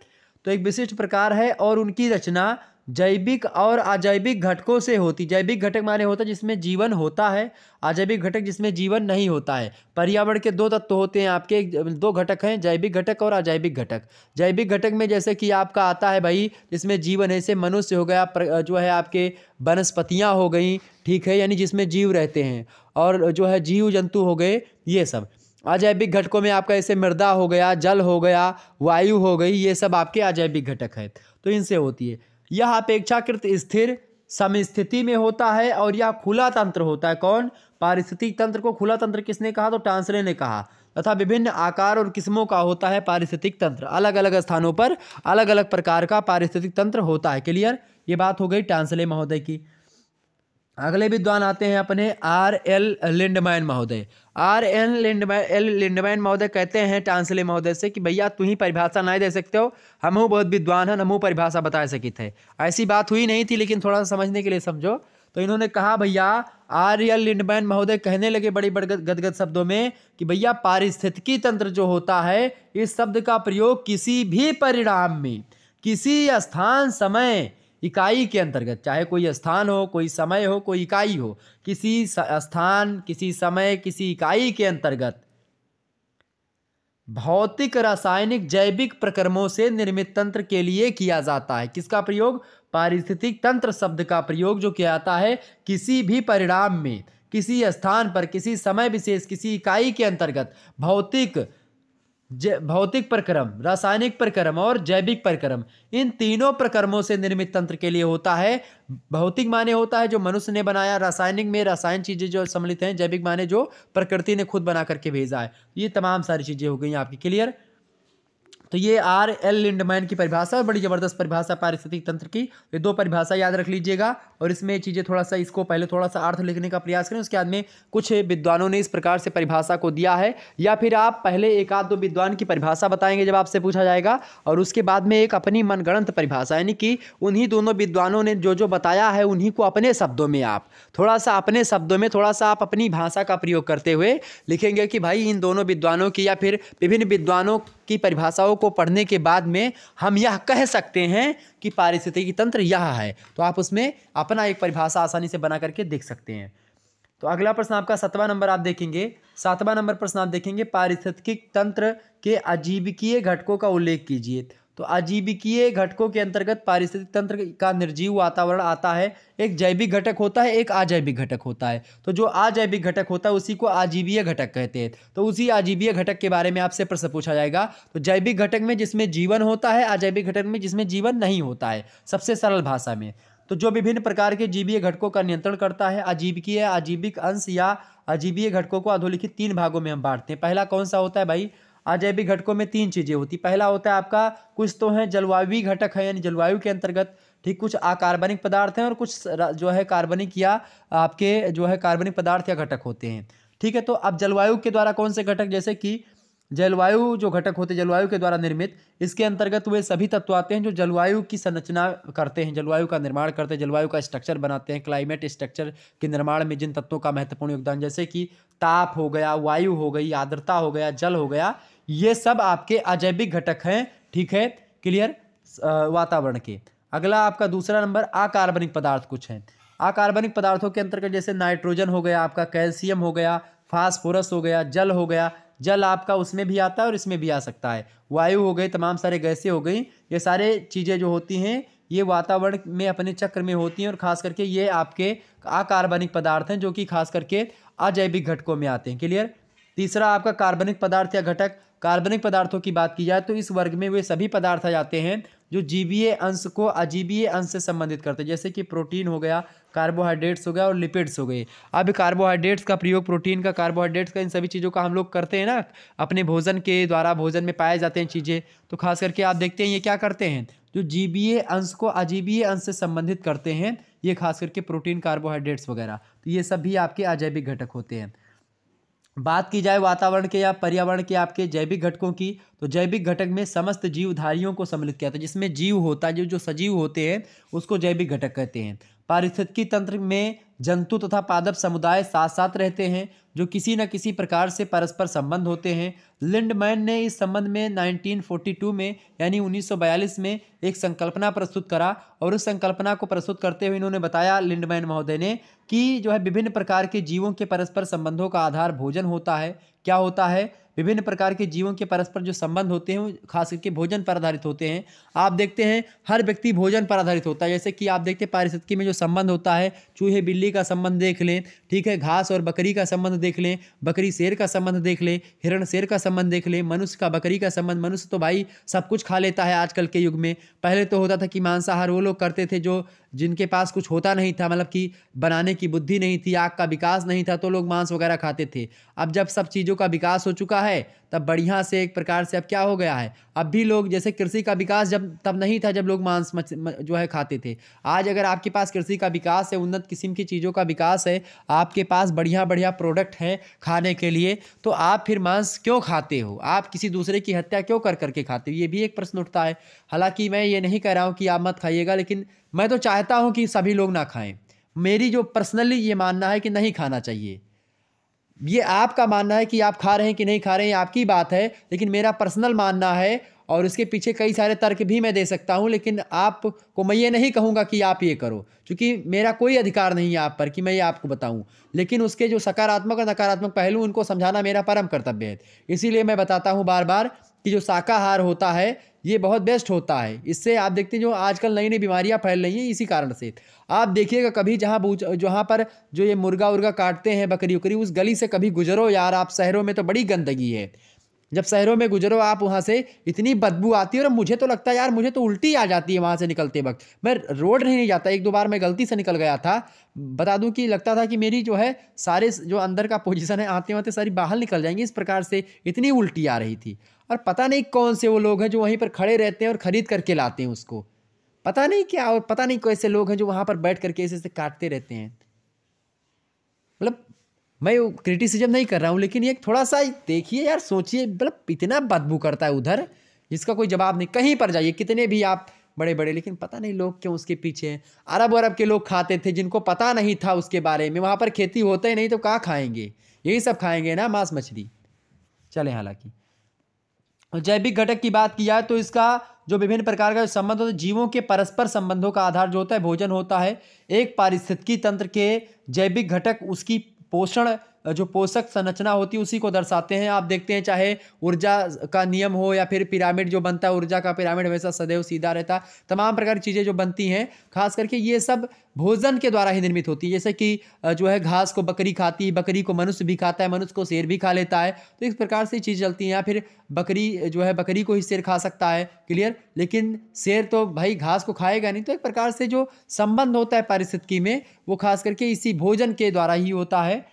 A: तो एक विशिष्ट प्रकार है, और उनकी रचना जैविक और अजैविक घटकों से होती। जैविक घटक माने होता है जिसमें जीवन होता है, अजैविक घटक जिसमें जीवन नहीं होता है। पर्यावरण के दो तत्व होते हैं आपके, दो घटक हैं, जैविक घटक और अजैविक घटक। जैविक घटक में जैसे कि आपका आता है भाई, जिसमें जीवन है, जैसे मनुष्य हो गया, जो है आपके वनस्पतियाँ हो गई। ठीक है, यानी जिसमें जीव रहते हैं, और जो है जीव जंतु हो गए, ये सब। अजैविक घटकों में आपका ऐसे मृदा हो गया, जल हो गया, वायु हो गई, ये सब आपके अजैविक घटक है। तो इनसे होती है। यह अपेक्षाकृत स्थिर समस्थिति में होता है, और यह खुला तंत्र होता है। कौन? पारिस्थितिक तंत्र को खुला तंत्र किसने कहा? तो टांसले ने कहा। तथा विभिन्न आकार और किस्मों का होता है पारिस्थितिक तंत्र। अलग अलग स्थानों पर अलग अलग प्रकार का पारिस्थितिक तंत्र होता है। क्लियर? ये बात हो गई टांसले महोदय की। अगले विद्वान आते हैं अपने R.L. लिंडमैन महोदय। R.L. लिंडमैन महोदय कहते हैं टांसले महोदय से कि भैया तू ही परिभाषा नहीं दे सकते हो, हमहू बहुत विद्वान हैं, हमहू परिभाषा बता सकी थे। ऐसी बात हुई नहीं थी, लेकिन थोड़ा सा समझने के लिए समझो। तो इन्होंने कहा भैया, R.L. लिंडमैन महोदय कहने लगे बड़ी गदगद शब्दों में कि भैया पारिस्थितिकी तंत्र जो होता है, इस शब्द का प्रयोग किसी भी परिणाम में, किसी स्थान समय इकाई के अंतर्गत, चाहे कोई स्थान हो, कोई समय हो, कोई इकाई हो, किसी स्थान, किसी समय, किसी इकाई के अंतर्गत भौतिक, रासायनिक, जैविक प्रक्रमों से निर्मित तंत्र के लिए किया जाता है। किसका प्रयोग? पारिस्थितिक तंत्र शब्द का प्रयोग जो किया जाता है किसी भी परिणाम में, किसी स्थान पर, किसी समय विशेष, किसी इकाई के अंतर्गत भौतिक प्रक्रम, रासायनिक प्रक्रम और जैविक प्रक्रम, इन तीनों प्रक्रमों से निर्मित तंत्र के लिए होता है। भौतिक माने होता है जो मनुष्य ने बनाया, रासायनिक में रासायन चीजें जो सम्मिलित हैं, जैविक माने जो प्रकृति ने खुद बना करके भेजा है। ये तमाम सारी चीजें हो गई आपकी। क्लियर? तो ये R.L. लिंडमैन की परिभाषा, बड़ी जबरदस्त परिभाषा पारिस्थितिक तंत्र की। ये दो परिभाषा याद रख लीजिएगा, और इसमें चीजें थोड़ा सा, इसको पहले थोड़ा सा अर्थ लिखने का प्रयास करें, उसके बाद में कुछ विद्वानों ने इस प्रकार से परिभाषा को दिया है, या फिर आप पहले एक आध दो विद्वान की परिभाषा बताएंगे जब आपसे पूछा जाएगा, और उसके बाद में एक अपनी मनगढ़ंत परिभाषा, यानी कि उन्हीं दोनों विद्वानों ने जो जो बताया है उन्हीं को अपने शब्दों में आप थोड़ा सा, अपने शब्दों में थोड़ा सा आप अपनी भाषा का प्रयोग करते हुए लिखेंगे कि भाई इन दोनों विद्वानों की या फिर विभिन्न विद्वानों की परिभाषाओं को पढ़ने के बाद में हम यह कह सकते हैं कि पारिस्थितिकी तंत्र यह है। तो आप उसमें अपना एक परिभाषा आसानी से बना करके देख सकते हैं। तो अगला प्रश्न आपका 7वां नंबर आप देखेंगे। 7वां नंबर प्रश्न आप देखेंगे, पारिस्थितिकी तंत्र के अजीविकीय घटकों का उल्लेख कीजिए। तो अजीविकीय घटकों के अंतर्गत पारिस्थितिक तंत्र का निर्जीव वातावरण आता है। एक जैविक घटक होता है, एक अजैविक घटक होता है। तो जो अजैविक घटक होता है उसी को अजीवीय घटक कहते हैं। तो उसी अजीवीय घटक के बारे में आपसे प्रश्न पूछा जाएगा। तो जैविक घटक में जिसमें जीवन होता है, अजैविक घटक में जिसमें जीवन नहीं होता है, सबसे सरल भाषा में। तो जो विभिन्न प्रकार के जीवीय घटकों का नियंत्रण करता है, अजीविकीय अजीविक अंश या अजीवीय घटकों को अधोलिखित 3 भागों में हम बांटते हैं। पहला कौन सा होता है भाई? अजैविक घटकों में 3 चीजें होती। पहला होता है आपका, कुछ तो है जलवायु घटक है, यानी जलवायु के अंतर्गत, ठीक, कुछ अकार्बनिक पदार्थ हैं और कुछ जो है कार्बनिक या आपके जो है कार्बनिक पदार्थ या घटक होते हैं। ठीक है, तो अब जलवायु के द्वारा कौन से घटक, जैसे कि जलवायु जो घटक होते हैं जलवायु के द्वारा निर्मित, इसके अंतर्गत वे सभी तत्व आते हैं जो जलवायु की संरचना करते हैं, जलवायु का निर्माण करते हैं, जलवायु का स्ट्रक्चर बनाते हैं। क्लाइमेट स्ट्रक्चर के निर्माण में जिन तत्वों का महत्वपूर्ण योगदान, जैसे कि ताप हो गया, वायु हो गई, आर्द्रता हो गया, जल हो गया, ये सब आपके अजैविक घटक हैं। ठीक है, क्लियर, वातावरण के। अगला आपका दूसरा नंबर अकार्बनिक पदार्थ कुछ हैं। अकार्बनिक पदार्थों के अंतर्गत जैसे नाइट्रोजन हो गया, आपका कैल्शियम हो गया, फास्फोरस हो गया, जल हो गया। जल आपका उसमें भी आता है और इसमें भी आ सकता है। वायु हो गई, तमाम सारे गैसें हो गई, ये सारे चीज़ें जो होती हैं ये वातावरण में अपने चक्र में होती हैं और खास करके ये आपके अकार्बनिक पदार्थ हैं जो कि खास करके अजैविक घटकों में आते हैं। क्लियर। तीसरा आपका कार्बनिक पदार्थ या घटक। कार्बनिक पदार्थों की बात की जाए तो इस वर्ग में वे सभी पदार्थ आ जाते हैं जो जीवीय अंश को अजीवीय अंश से संबंधित करते हैं, जैसे कि प्रोटीन हो गया, कार्बोहाइड्रेट्स हो गया और लिपिड्स हो गए। अब कार्बोहाइड्रेट्स का प्रयोग, प्रोटीन का, कार्बोहाइड्रेट्स का, इन सभी चीज़ों का हम लोग करते हैं ना अपने भोजन के द्वारा, भोजन में पाए जाते हैं चीज़ें। तो खास करके आप देखते हैं ये क्या करते हैं, जो जीवीय अंश को अजीवीय अंश से संबंधित करते हैं, ये खास करके प्रोटीन, कार्बोहाइड्रेट्स वगैरह। तो ये सब भी आपके अजैविक घटक होते हैं। बात की जाए वातावरण के या पर्यावरण के आपके जैविक घटकों की, तो जैविक घटक में समस्त जीवधारियों को सम्मिलित किया जाता है। जिसमें जीव होता है, जो सजीव होते हैं उसको जैविक घटक कहते हैं। पारिस्थितिकी तंत्र में जंतु तथा पादप समुदाय साथ साथ रहते हैं जो किसी न किसी प्रकार से परस्पर संबंध होते हैं। लिंडमैन ने इस संबंध में 1942 में यानी 1942 में एक संकल्पना प्रस्तुत करा और उस संकल्पना को प्रस्तुत करते हुए इन्होंने बताया, लिंडमैन महोदय ने, कि जो है विभिन्न प्रकार के जीवों के परस्पर संबंधों का आधार भोजन होता है। क्या होता है? विभिन्न प्रकार के जीवों के परस्पर जो संबंध होते हैं वो खास करके भोजन पर आधारित होते हैं। आप देखते हैं हर व्यक्ति भोजन पर आधारित होता है। जैसे कि आप देखते हैं पारिस्थितिकी में जो संबंध होता है, चूहे बिल्ली का संबंध देख लें, ठीक है, घास और बकरी का संबंध देख लें, बकरी शेर का संबंध देख लें, हिरण शेर का संबंध देख लें, मनुष्य का बकरी का संबंध। मनुष्य तो भाई सब कुछ खा लेता है आजकल के युग में। पहले तो होता था कि मांसाहार वो लोग करते थे जो जिनके पास कुछ होता नहीं था, मतलब कि बनाने की बुद्धि नहीं थी, आग का विकास नहीं था, तो लोग मांस वगैरह खाते थे। अब जब सब चीज़ों का विकास हो चुका है तब बढ़िया से एक प्रकार से अब क्या हो गया है, अब भी लोग, जैसे कृषि का विकास जब तब नहीं था जब लोग मांस जो है खाते थे। आज अगर आपके पास कृषि का विकास है, उन्नत किस्म की चीज़ों का विकास है, आपके पास बढ़िया बढ़िया प्रोडक्ट है खाने के लिए, तो आप फिर मांस क्यों खाते हो? आप किसी दूसरे की हत्या क्यों कर करके खाते हो? ये भी एक प्रश्न उठता है। हालांकि मैं ये नहीं कह रहा हूँ कि आप मत खाइएगा, लेकिन मैं तो चाहता हूँ कि सभी लोग ना खाएं। मेरी जो पर्सनली ये मानना है कि नहीं खाना चाहिए। ये आपका मानना है कि आप खा रहे हैं कि नहीं खा रहे हैं, आपकी बात है, लेकिन मेरा पर्सनल मानना है और इसके पीछे कई सारे तर्क भी मैं दे सकता हूं, लेकिन आपको मैं ये नहीं कहूंगा कि आप ये करो, क्योंकि मेरा कोई अधिकार नहीं है आप पर कि मैं ये आपको बताऊं। लेकिन उसके जो सकारात्मक और नकारात्मक पहलू उनको समझाना मेरा परम कर्तव्य है। इसीलिए मैं बताता हूं बार बार कि जो शाकाहार होता है ये बहुत बेस्ट होता है। इससे आप देखते हैं जो आजकल नई नई बीमारियां फैल रही हैं इसी कारण से। आप देखिएगा कभी जहाँ पर जो ये मुर्गा उर्गा काटते हैं, बकरी उकरी, उस गली से कभी गुजरो यार आप। शहरों में तो बड़ी गंदगी है, जब शहरों में गुजरो आप वहाँ से इतनी बदबू आती है और मुझे तो लगता है यार, मुझे तो उल्टी आ जाती है वहाँ से निकलते वक्त। मैं रोड नहीं जाता, एक दो बार मैं गलती से निकल गया था। बता दूं कि लगता था कि मेरी जो है सारे जो अंदर का पोजीशन है आते आते सारी बाहर निकल जाएंगी, इस प्रकार से इतनी उल्टी आ रही थी। और पता नहीं कौन से वो लोग हैं जो वहीं पर खड़े रहते हैं और खरीद करके लाते हैं उसको, पता नहीं क्या, और पता नहीं कैसे लोग हैं जो वहाँ पर बैठ करके ऐसे काटते रहते हैं। मतलब मैं क्रिटिसिज्म नहीं कर रहा हूँ, लेकिन ये थोड़ा सा देखिए यार, सोचिए, मतलब इतना बदबू करता है उधर जिसका कोई जवाब नहीं। कहीं पर जाइए, कितने भी आप बड़े बड़े, लेकिन पता नहीं लोग क्यों उसके पीछे हैं। अरब अरब के लोग खाते थे जिनको पता नहीं था उसके बारे में। वहाँ पर खेती होता ही नहीं तो कहाँ खाएंगे, यही सब खाएंगे ना, मांस मछली। चले, हालांकि जैविक घटक की बात की जाए तो इसका जो विभिन्न प्रकार का संबंध होता है, जीवों के परस्पर संबंधों का आधार जो होता है भोजन होता है। एक पारिस्थितिकी तंत्र के जैविक घटक उसकी पोषण जो पोषक संरचना होती है उसी को दर्शाते हैं। आप देखते हैं चाहे ऊर्जा का नियम हो या फिर पिरामिड जो बनता है, ऊर्जा का पिरामिड हमेशा सदैव सीधा रहता, तमाम प्रकार की चीज़ें जो बनती हैं खास करके ये सब भोजन के द्वारा ही निर्मित होती है। जैसे कि जो है घास को बकरी खाती है, बकरी को मनुष्य भी खाता है, मनुष्य को शेर भी खा लेता है, तो इस प्रकार से चीज़ चलती है। या फिर बकरी जो है बकरी को ही शेर खा सकता है, क्लियर, लेकिन शेर तो भाई घास को खाएगा नहीं। तो एक प्रकार से जो संबंध होता है पारिस्थितिकी में वो खास करके इसी भोजन के द्वारा ही होता है।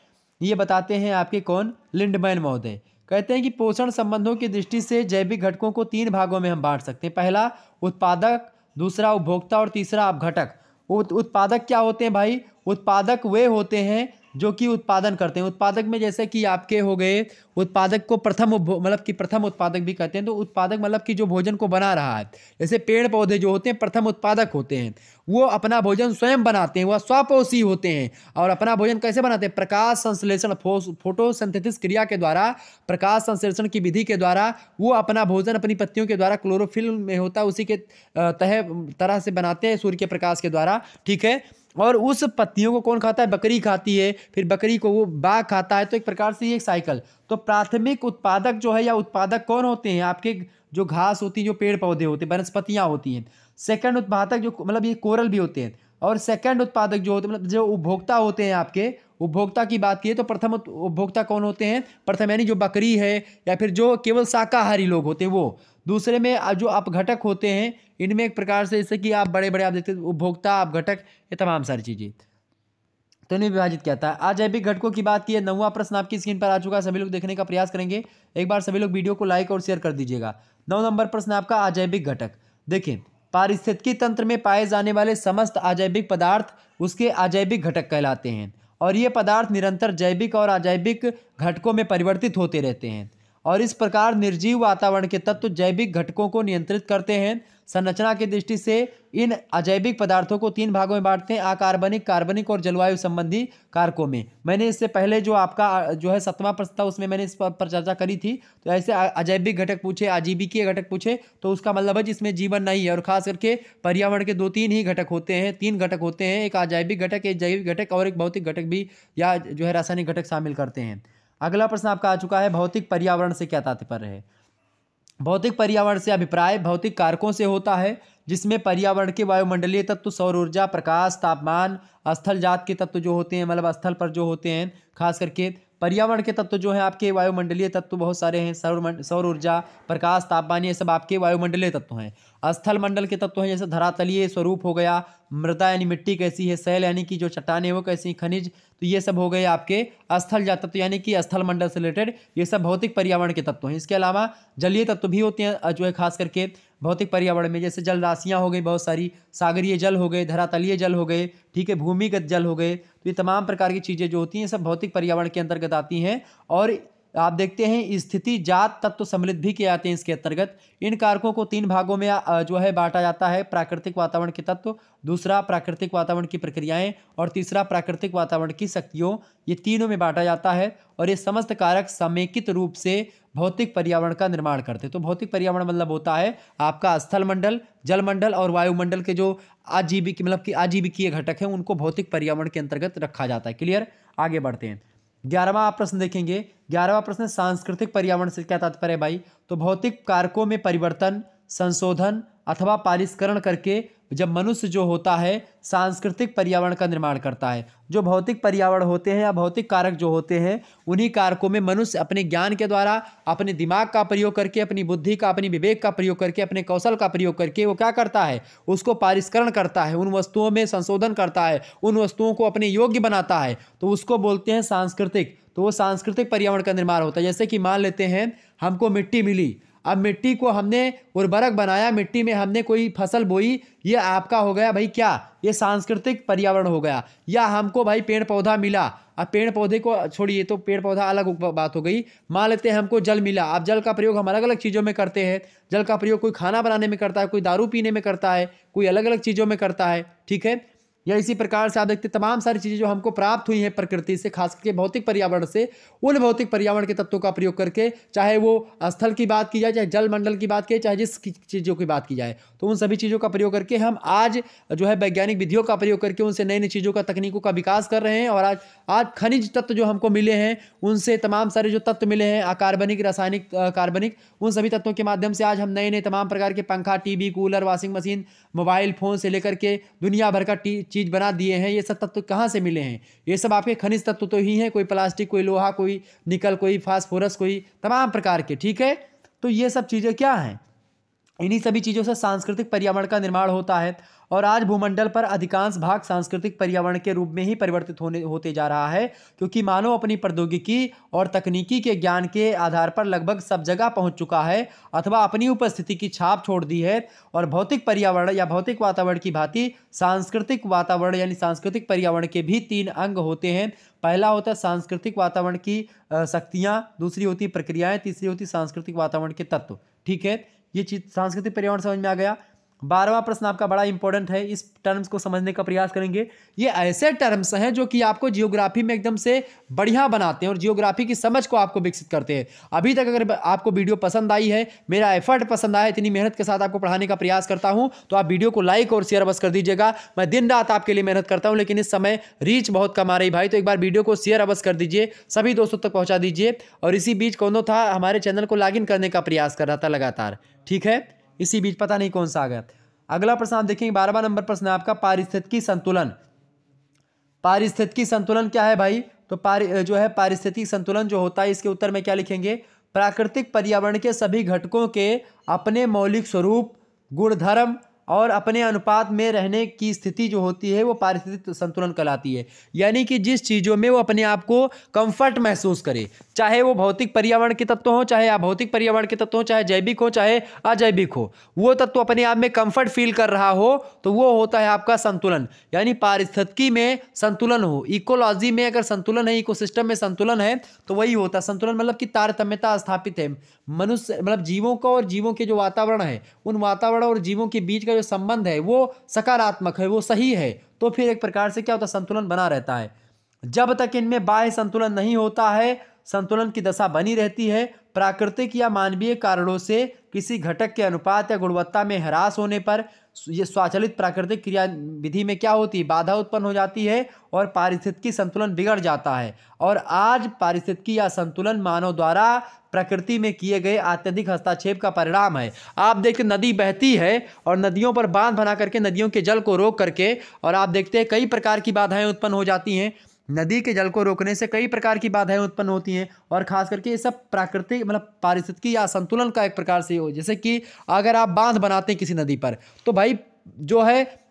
A: ये बताते हैं आपके कौन, लिंडमैन महोदय। कहते हैं कि पोषण संबंधों की दृष्टि से जैविक घटकों को 3 भागों में हम बांट सकते हैं। पहला उत्पादक, दूसरा उपभोक्ता और तीसरा अपघटक। उत्पादक क्या होते हैं भाई? उत्पादक वे होते हैं जो कि उत्पादन करते हैं। उत्पादक में जैसे कि आपके हो गए, उत्पादक को मतलब कि प्रथम उत्पादक भी कहते हैं। तो उत्पादक मतलब कि जो भोजन को बना रहा है। जैसे पेड़ पौधे जो होते हैं प्रथम उत्पादक होते हैं, वो अपना भोजन स्वयं बनाते हैं, वह स्वपोषी होते हैं। और अपना भोजन कैसे बनाते हैं? प्रकाश संश्लेषण, फोटोसिंथेसिस क्रिया के द्वारा, प्रकाश संश्लेषण की विधि के द्वारा वो अपना भोजन अपनी पत्तियों के द्वारा, क्लोरोफिल में होता है उसी के तरह से बनाते हैं सूर्य के प्रकाश के द्वारा, ठीक है। और उस पत्तियों को कौन खाता है? बकरी खाती है, फिर बकरी को वो बाघ खाता है। तो एक प्रकार से ये एक साइकिल। तो प्राथमिक उत्पादक जो है या उत्पादक कौन होते हैं? आपके जो घास होती है, जो पेड़ पौधे होते हैं, वनस्पतियां होती हैं। सेकंड उत्पादक जो मतलब ये कोरल भी होते हैं। और सेकंड उत्पादक जो होते हैं मतलब जो उपभोक्ता होते हैं, आपके उपभोक्ता की बात की तो प्रथम उपभोक्ता कौन होते हैं? प्रथम यानी जो बकरी है या फिर जो केवल शाकाहारी लोग होते हैं वो। दूसरे में जो अपघटक होते हैं, इनमें एक प्रकार से जैसे कि आप बड़े बड़े आप देखते हैं उपभोक्ता, अपघटक, ये तमाम सारी चीज़ें तो इन्हें विभाजित किया था। अजैविक घटकों की बात की है। 9वां प्रश्न आपकी स्क्रीन पर आ चुका है, सभी लोग देखने का प्रयास करेंगे। एक बार सभी लोग वीडियो को लाइक और शेयर कर दीजिएगा। 9 नंबर प्रश्न आपका अजैविक घटक। देखिए, पारिस्थितिकी तंत्र में पाए जाने वाले समस्त अजैविक पदार्थ उसके अजैविक घटक कहलाते हैं। और ये पदार्थ निरंतर जैविक और अजैविक घटकों में परिवर्तित होते रहते हैं। और इस प्रकार निर्जीव वातावरण के तत्व जैविक घटकों को नियंत्रित करते हैं। संरचना की दृष्टि से इन अजैविक पदार्थों को 3 भागों में बांटते हैं, अकार्बनिक, कार्बनिक और जलवायु संबंधी कारकों में। मैंने इससे पहले जो आपका जो है 7वां प्रश्न था उसमें मैंने इस पर चर्चा करी थी। तो ऐसे अजैविक घटक पूछे, आजीविकीय घटक पूछे तो उसका मतलब है जिसमें जीवन नहीं है। और खास करके पर्यावरण के 2-3 ही घटक होते हैं, 3 घटक होते हैं, एक अजैविक घटक, एक जैविक घटक और एक भौतिक घटक भी या जो है रासायनिक घटक शामिल करते हैं। अगला प्रश्न आपका आ चुका है, भौतिक पर्यावरण से क्या तात्पर्य है? भौतिक पर्यावरण से अभिप्राय भौतिक कारकों से होता है जिसमें पर्यावरण के वायुमंडलीय तत्व, सौर ऊर्जा, प्रकाश, तापमान, स्थल जात के तत्व जो होते हैं मतलब स्थल पर जो होते हैं, खास करके पर्यावरण के तत्व जो हैं आपके वायुमंडलीय तत्व बहुत सारे हैं। सौर ऊर्जा, प्रकाश, तापमान, ये सब आपके वायुमंडलीय तत्व हैं। स्थल मंडल के तत्व हैं जैसे धरातलीय स्वरूप हो गया, मृदा यानी मिट्टी कैसी है, शैल यानी कि जो चट्टानें वो कैसी, खनिज, तो ये सब हो गए आपके स्थल जात तत्व यानी कि स्थल मंडल से रिलेटेड, ये सब भौतिक पर्यावरण के तत्व हैं। इसके अलावा जलीय तत्व भी होते हैं जो है खास करके भौतिक पर्यावरण में, जैसे जल राशियाँ हो गई बहुत सारी, सागरीय जल हो गए, धरातलीय जल हो गए, ठीक है, भूमिगत जल हो गए। तो ये तमाम प्रकार की चीज़ें जो होती हैं सब भौतिक पर्यावरण के अंतर्गत आती हैं। और आप देखते हैं स्थिति जात तत्व सम्मिलित भी किए जाते हैं इसके अंतर्गत। इन कारकों को 3 भागों में जो है बांटा जाता है, प्राकृतिक वातावरण के तत्व, दूसरा प्राकृतिक वातावरण की प्रक्रियाएं और तीसरा प्राकृतिक वातावरण की शक्तियों, ये तीनों में बांटा जाता है। और ये समस्त कारक समेकित रूप से भौतिक पर्यावरण का निर्माण करते हैं। तो भौतिक पर्यावरण मतलब होता है आपका स्थल मंडल, जल मंडल और वायुमंडल के जो आजीविक मतलब कि आजीविकीय घटक हैं उनको भौतिक पर्यावरण के अंतर्गत रखा जाता है। क्लियर, आगे बढ़ते हैं। 11वां प्रश्न देखेंगे। 11वां प्रश्न सांस्कृतिक पर्यावरण से क्या तात्पर्य है भाई? तो भौतिक कारकों में परिवर्तन, संशोधन अथवा पारिष्करण करके जब मनुष्य जो होता है सांस्कृतिक पर्यावरण का निर्माण करता है। जो भौतिक पर्यावरण होते हैं या भौतिक कारक जो होते हैं उन्हीं कारकों में मनुष्य अपने ज्ञान के द्वारा, अपने दिमाग का प्रयोग करके, अपनी बुद्धि का, अपनी विवेक का प्रयोग करके, अपने कौशल का प्रयोग करके वो क्या करता है? उसको पारिष्करण करता है, उन वस्तुओं में संशोधन करता है, उन वस्तुओं को अपने योग्य बनाता है। तो उसको बोलते हैं सांस्कृतिक। तो वो सांस्कृतिक पर्यावरण का निर्माण होता है। जैसे कि मान लेते हैं हमको मिट्टी मिली, अब मिट्टी को हमने उर्वरक बनाया, मिट्टी में हमने कोई फसल बोई, ये आपका हो गया भाई क्या? ये सांस्कृतिक पर्यावरण हो गया। या हमको भाई पेड़ पौधा मिला, अब पेड़ पौधे को छोड़िए तो पेड़ पौधा अलग बात हो गई। मान लेते हैं हमको जल मिला, अब जल का प्रयोग हम अलग अलग चीज़ों में करते हैं। जल का प्रयोग कोई खाना बनाने में करता है, कोई दारू पीने में करता है, कोई अलग अलग चीज़ों में करता है, ठीक है। या इसी प्रकार से आप देखते तमाम सारी चीज़ें जो हमको प्राप्त हुई हैं प्रकृति से, खास करके भौतिक पर्यावरण से, उन भौतिक पर्यावरण के तत्वों का प्रयोग करके, चाहे वो स्थल की बात की जाए, चाहे जल मंडल की बात की जाए, चाहे जिस चीज़ों की बात की जाए, तो उन सभी चीज़ों का प्रयोग करके हम आज जो है वैज्ञानिक विधियों का प्रयोग करके उनसे नई नई चीज़ों का, तकनीकों का विकास कर रहे हैं। और आज खनिज तत्व जो हमको मिले हैं, उनसे तमाम सारे जो तत्व मिले हैं, अकार्बनिक, रासायनिक, कार्बनिक, उन सभी तत्वों के माध्यम से आज हम नए नए तमाम प्रकार के पंखा, TV, cooler, washing machine, mobile phone से लेकर के दुनिया भर का चीज़ बना दिए हैं। ये सब तत्व कहाँ से मिले हैं? ये सब आपके खनिज तत्व तो ही हैं, कोई प्लास्टिक, कोई लोहा, कोई निकल, कोई फास्फोरस, कोई तमाम प्रकार के, ठीक है। तो ये सब चीज़ें क्या हैं? इन्हीं सभी चीज़ों से सांस्कृतिक पर्यावरण का निर्माण होता है। और आज भूमंडल पर अधिकांश भाग सांस्कृतिक पर्यावरण के रूप में ही परिवर्तित होते जा रहा है, क्योंकि मानव अपनी प्रौद्योगिकी और तकनीकी के ज्ञान के आधार पर लगभग सब जगह पहुंच चुका है अथवा अपनी उपस्थिति की छाप छोड़ दी है। और भौतिक पर्यावरण या भौतिक वातावरण की भांति सांस्कृतिक वातावरण यानी सांस्कृतिक पर्यावरण के भी 3 अंग होते हैं। पहला होता है सांस्कृतिक वातावरण की शक्तियाँ, दूसरी होती प्रक्रियाएँ, तीसरी होती सांस्कृतिक वातावरण के तत्व, ठीक है। ये चीज़ सांस्कृतिक पर्यावरण समझ में आ गया। 12वां प्रश्न आपका बड़ा इंपॉर्टेंट है, इस टर्म्स को समझने का प्रयास करेंगे। ये ऐसे टर्म्स हैं जो कि आपको जियोग्राफी में एकदम से बढ़िया बनाते हैं और जियोग्राफी की समझ को आपको विकसित करते हैं। अभी तक अगर आपको वीडियो पसंद आई है, मेरा एफर्ट पसंद आया, इतनी मेहनत के साथ आपको पढ़ाने का प्रयास करता हूं, तो आप वीडियो को लाइक और शेयर बस कर दीजिएगा। मैं दिन रात आपके लिए मेहनत करता हूं, लेकिन इस समय रीच बहुत कम आ रही भाई, तो एक बार वीडियो को शेयर अवश्य कर दीजिए, सभी दोस्तों तक पहुँचा दीजिए। और इसी बीच कौन था हमारे चैनल को लॉगिन करने का प्रयास कर रहा था लगातार, ठीक है। इसी बीच पता नहीं कौन सा आ गया। अगला प्रश्न आप देखेंगे, 12वां नंबर प्रश्न है आपका पारिस्थितिकी संतुलन। पारिस्थितिकी संतुलन क्या है भाई? तो जो है पारिस्थितिकी संतुलन जो होता है, इसके उत्तर में क्या लिखेंगे? प्राकृतिक पर्यावरण के सभी घटकों के अपने मौलिक स्वरूप, गुणधर्म और अपने अनुपात में रहने की स्थिति जो होती है वो पारिस्थितिक संतुलन कहलाती है। यानी कि जिस चीज़ों में वो अपने आप को कंफर्ट महसूस करे, चाहे वो भौतिक पर्यावरण के तत्व हो, चाहे अभौतिक पर्यावरण के तत्व हो, चाहे जैविक हो, चाहे अजैविक हो, वो तत्व अपने आप में कंफर्ट फील कर रहा हो, तो वो होता है आपका संतुलन। यानी पारिस्थितिकी में संतुलन हो, इकोलॉजी में अगर संतुलन है, इकोसिस्टम में संतुलन है, तो वही होता है संतुलन। मतलब कि तारतम्यता स्थापित है, मनुष्य मतलब जीवों का और जीवों के जो वातावरण है, उन वातावरण और जीवों के बीच का जो संबंध है वो सकारात्मक है, वो सही है, तो फिर एक प्रकार से क्या होता है, संतुलन बना रहता है। जब तक इनमें बाह्य संतुलन नहीं होता है, संतुलन की दशा बनी रहती है। प्राकृतिक या मानवीय कारणों से किसी घटक के अनुपात या गुणवत्ता में ह्रास होने पर ये स्वचालित प्राकृतिक क्रिया विधि में क्या होती है, बाधा उत्पन्न हो जाती है और पारिस्थितिकी संतुलन बिगड़ जाता है। और आज पारिस्थितिकी या संतुलन मानव द्वारा प्रकृति में किए गए अत्यधिक हस्तक्षेप का परिणाम है। आप देखते नदी बहती है और नदियों पर बांध बना करके नदियों के जल को रोक करके, और आप देखते हैं कई प्रकार की बाधाएं उत्पन्न हो जाती हैं। नदी के जल को रोकने से कई प्रकार की बाधाएं उत्पन्न होती हैं, और खास करके ये सब प्राकृतिक मतलब पारिस्थितिकी या संतुलन का एक प्रकार से हो। जैसे कि अगर आप बांध बनाते हैं किसी नदी पर, तो भाई जो है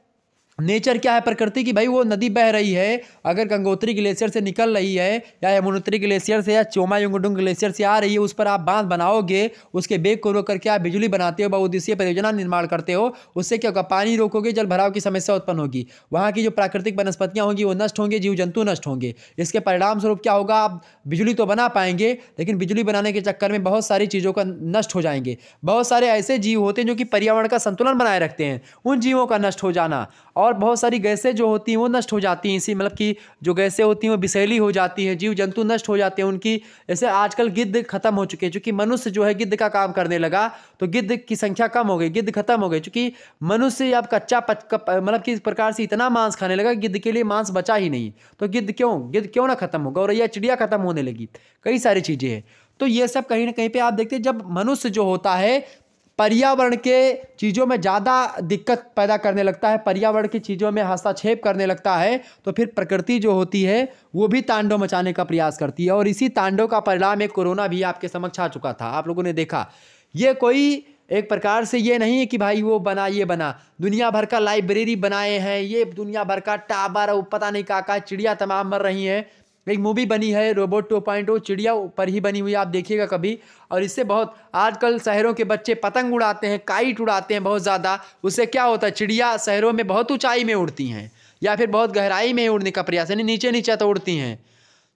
A: नेचर क्या है प्रकृति की, भाई वो नदी बह रही है, अगर गंगोत्री ग्लेशियर से निकल रही है या यमुनोत्री ग्लेशियर से या चोमायुंगडुंग ग्लेशियर से आ रही है, उस पर आप बांध बनाओगे, उसके बेग को रोक करके आप बिजली बनाते हो, बहुउद्देशीय परियोजना निर्माण करते हो, उससे क्या होगा, पानी रोकोगे, जल भराव की समस्या उत्पन्न होगी, वहाँ की जो प्राकृतिक वनस्पतियाँ होंगी वो नष्ट होंगे, जीव जंतु नष्ट होंगे। इसके परिणाम स्वरूप क्या होगा, आप बिजली तो बना पाएंगे, लेकिन बिजली बनाने के चक्कर में बहुत सारी चीज़ों का नष्ट हो जाएंगे। बहुत सारे ऐसे जीव होते हैं जो कि पर्यावरण का संतुलन बनाए रखते हैं, उन जीवों का नष्ट हो जाना, और बहुत सारी गैसें जो होती हैं वो नष्ट हो जाती हैं। इसी मतलब कि जो गैसें होती हैं वो विषैली हो जाती हैं, जीव जंतु नष्ट हो जाते हैं उनकी। जैसे आजकल गिद्ध खत्म हो चुके हैं, चूंकि मनुष्य जो है गिद्ध का काम करने लगा, तो गिद्ध की संख्या कम हो गई, गिद्ध खत्म हो गए, चूंकि मनुष्य अब मतलब कि इस प्रकार से इतना मांस खाने लगा, गिद्ध के लिए मांस बचा ही नहीं। तो गिद्ध क्यों ना खत्म होगा, और यह चिड़िया खत्म होने लगी, कई सारी चीजें हैं। तो ये सब कहीं ना कहीं पे आप देखते हैं, जब मनुष्य जो होता है पर्यावरण के चीज़ों में ज़्यादा दिक्कत पैदा करने लगता है, पर्यावरण की चीज़ों में हस्तक्षेप करने लगता है, तो फिर प्रकृति जो होती है वो भी तांडव मचाने का प्रयास करती है। और इसी तांडव का परिणाम एक कोरोना भी आपके समक्ष आ चुका था, आप लोगों ने देखा। ये कोई एक प्रकार से ये नहीं है कि भाई वो बना ये बना, दुनिया भर का लाइब्रेरी बनाए हैं, ये दुनिया भर का टावर पता नहीं का चिड़िया तमाम मर रही हैं। एक मूवी बनी है रोबोट 2.0, चिड़िया पर ही बनी हुई, आप देखिएगा कभी। और इससे बहुत आजकल शहरों के बच्चे पतंग उड़ाते हैं, काइट उड़ाते हैं बहुत ज़्यादा, उससे क्या होता है, चिड़िया शहरों में बहुत ऊंचाई में उड़ती हैं या फिर बहुत गहराई में उड़ने का प्रयास, यानी नीचे नीचे तो उड़ती हैं।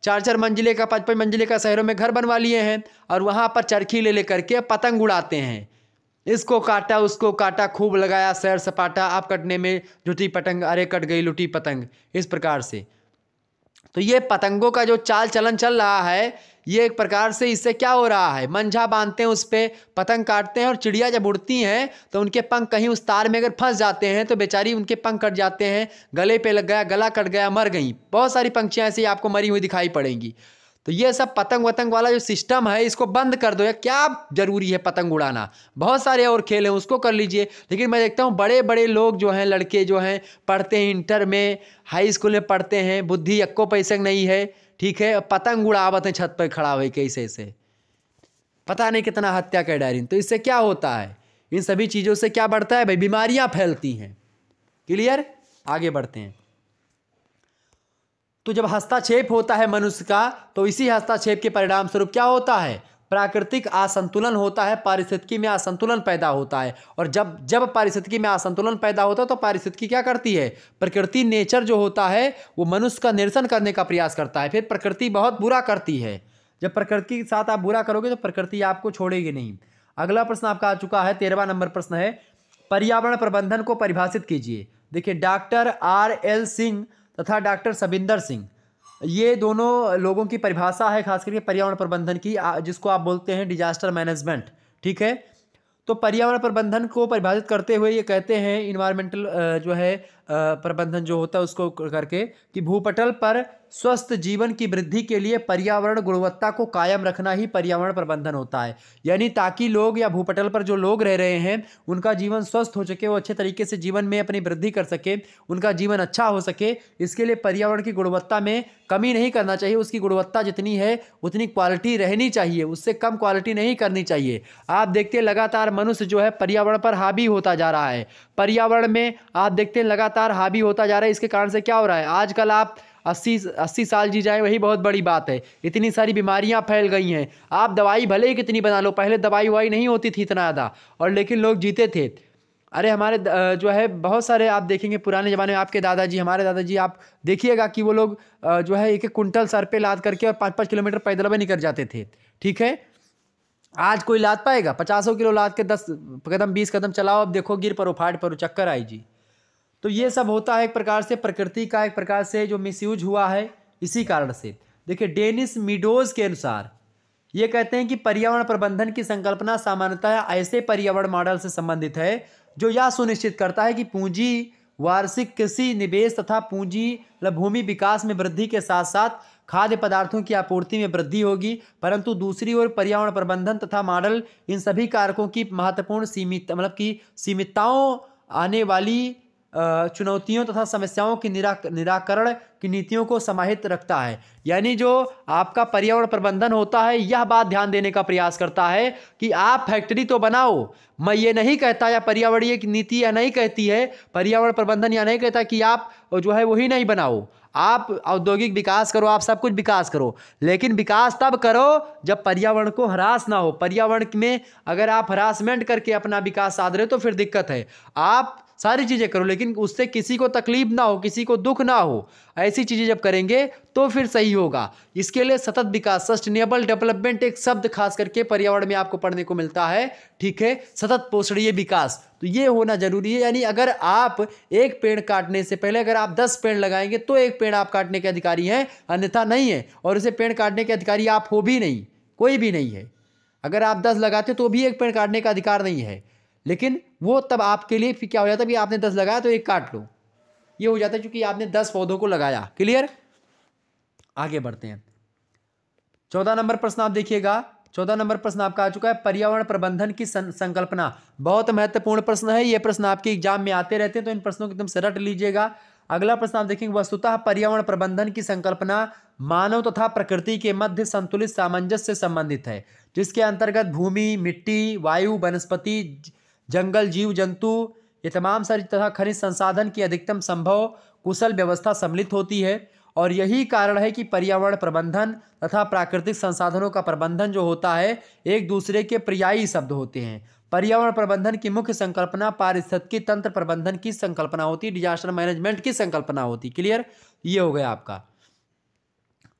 A: 4-4 मंजिले का 5-5 मंजिले का शहरों में घर बनवा लिए हैं और वहाँ पर चरखी ले लेकर के पतंग उड़ाते हैं। इसको काटा उसको काटा, खूब लगाया सैर सपाटा, अब कटने में झूठी पतंग, अरे कट गई लुटी पतंग, इस प्रकार से। तो ये पतंगों का जो चाल चलन चल रहा है, ये एक प्रकार से इससे क्या हो रहा है, मंझा बांधते हैं उस पर, पतंग काटते हैं, और चिड़िया जब उड़ती हैं तो उनके पंख कहीं उस तार में अगर फंस जाते हैं तो बेचारी उनके पंख कट जाते हैं, गले पे लग गया, गला कट गया, मर गई। बहुत सारी पंछियाँ ऐसी आपको मरी हुई दिखाई पड़ेंगी। तो ये सब पतंग वतंग वाला जो सिस्टम है, इसको बंद कर दो। या क्या जरूरी है पतंग उड़ाना, बहुत सारे और खेल हैं, उसको कर लीजिए। लेकिन मैं देखता हूँ बड़े बड़े लोग जो हैं, लड़के जो हैं, पढ़ते हैं इंटर में, हाई स्कूल में पढ़ते हैं, बुद्धि अक्को पैसे नहीं है, ठीक है, पतंग उड़ावत हैं छत पर खड़ा हुए कैसे से, पता नहीं कितना हत्या कर डायरी। तो इससे क्या होता है, इन सभी चीज़ों से क्या बढ़ता है भाई, बीमारियां फैलती हैं। क्लियर, आगे बढ़ते हैं। तो जब हस्तक्षेप होता है मनुष्य का, तो इसी हस्तक्षेप के परिणाम स्वरूप क्या होता है, प्राकृतिक असंतुलन होता है, पारिस्थितिकी में असंतुलन पैदा होता है। और जब जब पारिस्थितिकी में असंतुलन पैदा होता है तो पारिस्थितिकी क्या करती है, प्रकृति नेचर जो होता है वो मनुष्य का निरसन करने का प्रयास करता है। फिर प्रकृति बहुत बुरा करती है। जब प्रकृति के साथ आप बुरा करोगे तो प्रकृति आपको छोड़ेगी नहीं। अगला प्रश्न आपका आ चुका है, 13वां नंबर प्रश्न है, पर्यावरण प्रबंधन को परिभाषित कीजिए। देखिए, डॉक्टर R.L. सिंह तथा डॉक्टर सबिंदर सिंह, ये दोनों लोगों की परिभाषा है खास करके पर्यावरण प्रबंधन की, जिसको आप बोलते हैं डिजास्टर मैनेजमेंट। ठीक है, तो पर्यावरण प्रबंधन को परिभाषित करते हुए ये कहते हैं, इन्वायरमेंटल जो है प्रबंधन जो होता है उसको करके, कि भूपटल पर स्वस्थ जीवन की वृद्धि के लिए पर्यावरण गुणवत्ता को कायम रखना ही पर्यावरण प्रबंधन होता है। यानी ताकि लोग या भूपटल पर जो लोग रह रहे हैं उनका जीवन स्वस्थ हो सके, वो अच्छे तरीके से जीवन में अपनी वृद्धि कर सके, उनका जीवन अच्छा हो सके, इसके लिए पर्यावरण की गुणवत्ता में कमी नहीं करना चाहिए। उसकी गुणवत्ता जितनी है उतनी क्वालिटी रहनी चाहिए, उससे कम क्वालिटी नहीं करनी चाहिए। आप देखते हैं लगातार मनुष्य जो है पर्यावरण पर हावी होता जा रहा है, पर्यावरण में आप देखते हैं लगातार हावी होता जा रहा है। इसके कारण से क्या हो रहा है, आजकल आप 80 साल जी जाए वही बहुत बड़ी बात है। इतनी सारी बीमारियां फैल गई हैं। आप दवाई भले ही कितनी बना लो, पहले दवाई ववाई नहीं होती थी इतना ज़्यादा, और लेकिन लोग जीते थे। अरे हमारे जो है बहुत सारे आप देखेंगे पुराने ज़माने में, आपके दादाजी, हमारे दादाजी, आप देखिएगा कि वो लोग जो है एक एक कुंटल सर पे लाद करके और 5-5 किलोमीटर पैदल में निकल जाते थे। ठीक है, आज कोई लाद पाएगा, 50 किलो लाद के 10 कदम 20 कदम चलाओ, अब देखो गिर पड़ो, फाट पड़ो, चक्कर आई जी। तो ये सब होता है एक प्रकार से प्रकृति का एक प्रकार से जो मिसयूज हुआ है इसी कारण से। देखिए, डेनिस मीडोज के अनुसार ये कहते हैं कि पर्यावरण प्रबंधन की संकल्पना सामान्यतः ऐसे पर्यावरण मॉडल से संबंधित है जो यह सुनिश्चित करता है कि पूंजी, वार्षिक कृषि निवेश तथा पूंजी भूमि विकास में वृद्धि के साथ साथ खाद्य पदार्थों की आपूर्ति में वृद्धि होगी। परंतु दूसरी ओर पर्यावरण प्रबंधन तथा मॉडल इन सभी कारकों की महत्वपूर्ण सीमितताओं आने वाली चुनौतियों तथा समस्याओं की निराकरण की नीतियों को समाहित रखता है। यानी जो आपका पर्यावरण प्रबंधन होता है यह बात ध्यान देने का प्रयास करता है कि आप फैक्ट्री तो बनाओ, मैं ये नहीं कहता, या पर्यावरणीय नीति यह नहीं कहती है, पर्यावरण प्रबंधन यह नहीं कहता कि आप जो है वही नहीं बनाओ, आप औद्योगिक विकास करो, आप सब कुछ विकास करो, लेकिन विकास तब करो जब पर्यावरण को ह्रास ना हो। पर्यावरण में अगर आप हरासमेंट करके अपना विकास साध रहे हो तो फिर दिक्कत है। आप सारी चीज़ें करो लेकिन उससे किसी को तकलीफ ना हो, किसी को दुख ना हो, ऐसी चीज़ें जब करेंगे तो फिर सही होगा। इसके लिए सतत विकास, सस्टेनेबल डेवलपमेंट एक शब्द खास करके पर्यावरण में आपको पढ़ने को मिलता है। ठीक है, सतत पोषणीय विकास, तो ये होना जरूरी है। यानी अगर आप एक पेड़ काटने से पहले अगर आप 10 पेड़ लगाएंगे तो एक पेड़ आप काटने के अधिकारी हैं, अन्यथा नहीं है। और उसे पेड़ काटने के अधिकारी आप हो भी नहीं, कोई भी नहीं है। अगर आप 10 लगाते तो भी एक पेड़ काटने का अधिकार नहीं है, लेकिन वो तब आपके लिए फिर क्या हो जाता है, आपने 10 लगाया तो एक काट लो, ये हो जाता है क्योंकि आपने 10 पौधों को लगाया। क्लियर, आगे बढ़ते हैं। 14 नंबर प्रश्न आप देखिएगा। 14 नंबर प्रश्न आपका आ चुका है, पर्यावरण प्रबंधन की संकल्पना। बहुत महत्वपूर्ण प्रश्न है, ये प्रश्न आपके एग्जाम में आते रहते हैं, तो इन प्रश्नों को एकदम से रट लीजिएगा। अगला प्रश्न आप देखेंगे, वस्तुतः पर्यावरण प्रबंधन की संकल्पना मानव तथा प्रकृति के मध्य संतुलित सामंजस्य से संबंधित है, जिसके अंतर्गत भूमि, मिट्टी, वायु, वनस्पति, जंगल, जीव जंतु, ये तमाम सारी तथा खनिज संसाधन की अधिकतम संभव कुशल व्यवस्था सम्मिलित होती है। और यही कारण है कि पर्यावरण प्रबंधन तथा प्राकृतिक संसाधनों का प्रबंधन जो होता है एक दूसरे के पर्यायी शब्द होते हैं। पर्यावरण प्रबंधन की मुख्य संकल्पना पारिस्थितिकी तंत्र प्रबंधन की संकल्पना होती है, डिजास्टर मैनेजमेंट की संकल्पना होती। क्लियर, ये हो गया आपका।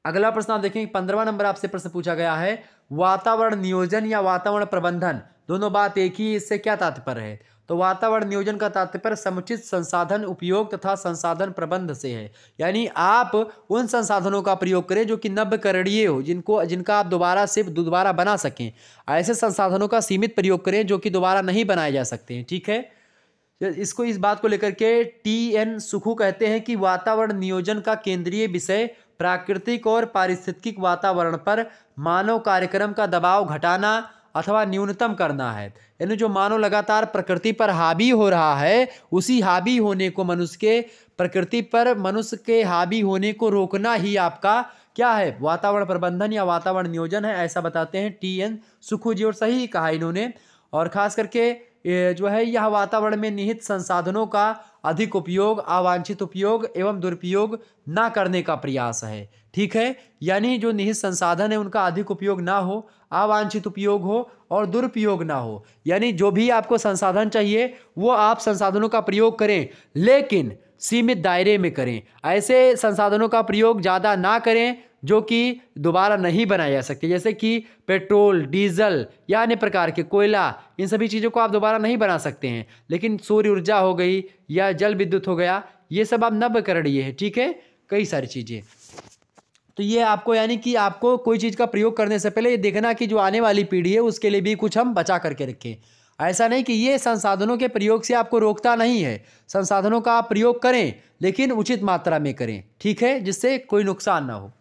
A: अगला प्रश्न आप देखेंगे 15वां नंबर आपसे प्रश्न पूछा गया है, वातावरण नियोजन या वातावरण प्रबंधन, दोनों बात एक ही, इससे क्या तात्पर्य है? तो वातावरण नियोजन का तात्पर्य समुचित संसाधन उपयोग तथा संसाधन प्रबंध से है। यानी आप उन संसाधनों का प्रयोग करें जो कि नवकरणीय हो, जिनका आप दोबारा बना सकें। ऐसे संसाधनों का सीमित प्रयोग करें जो कि दोबारा नहीं बनाए जा सकते हैं। ठीक है, इस बात को लेकर के TN सुखू कहते हैं कि वातावरण नियोजन का केंद्रीय विषय प्राकृतिक और पारिस्थितिक वातावरण पर मानव कार्यक्रम का दबाव घटाना अथवा न्यूनतम करना है। यानी जो मानव लगातार प्रकृति पर हावी हो रहा है, उसी हावी होने को प्रकृति पर मनुष्य के हावी होने को रोकना ही आपका क्या है? वातावरण प्रबंधन या वातावरण नियोजन है, ऐसा बताते हैं TN सुखू जी। और सही कहा इन्होंने। और खास करके जो है यह वातावरण में निहित संसाधनों का अधिक उपयोग, अवांछित उपयोग एवं दुरुपयोग ना करने का प्रयास है। ठीक है, यानी जो निहित संसाधन है उनका अधिक उपयोग ना हो, अवांछित उपयोग हो और दुरुपयोग ना हो। यानी जो भी आपको संसाधन चाहिए वो आप संसाधनों का प्रयोग करें, लेकिन सीमित दायरे में करें। ऐसे संसाधनों का प्रयोग ज़्यादा ना करें जो कि दोबारा नहीं बनाए जा सकते, जैसे कि पेट्रोल, डीजल या अन्य प्रकार के कोयला, इन सभी चीज़ों को आप दोबारा नहीं बना सकते हैं। लेकिन सूर्य ऊर्जा हो गई या जल विद्युत हो गया, ये सब आप नवकरणीय है। ठीक है, कई सारी चीज़ें। तो ये आपको, यानी कि आपको कोई चीज़ का प्रयोग करने से पहले ये देखना कि जो आने वाली पीढ़ी है उसके लिए भी कुछ हम बचा करके रखें। ऐसा नहीं कि ये संसाधनों के प्रयोग से आपको रोकता नहीं है, संसाधनों का आप प्रयोग करें लेकिन उचित मात्रा में करें। ठीक है, जिससे कोई नुकसान ना हो।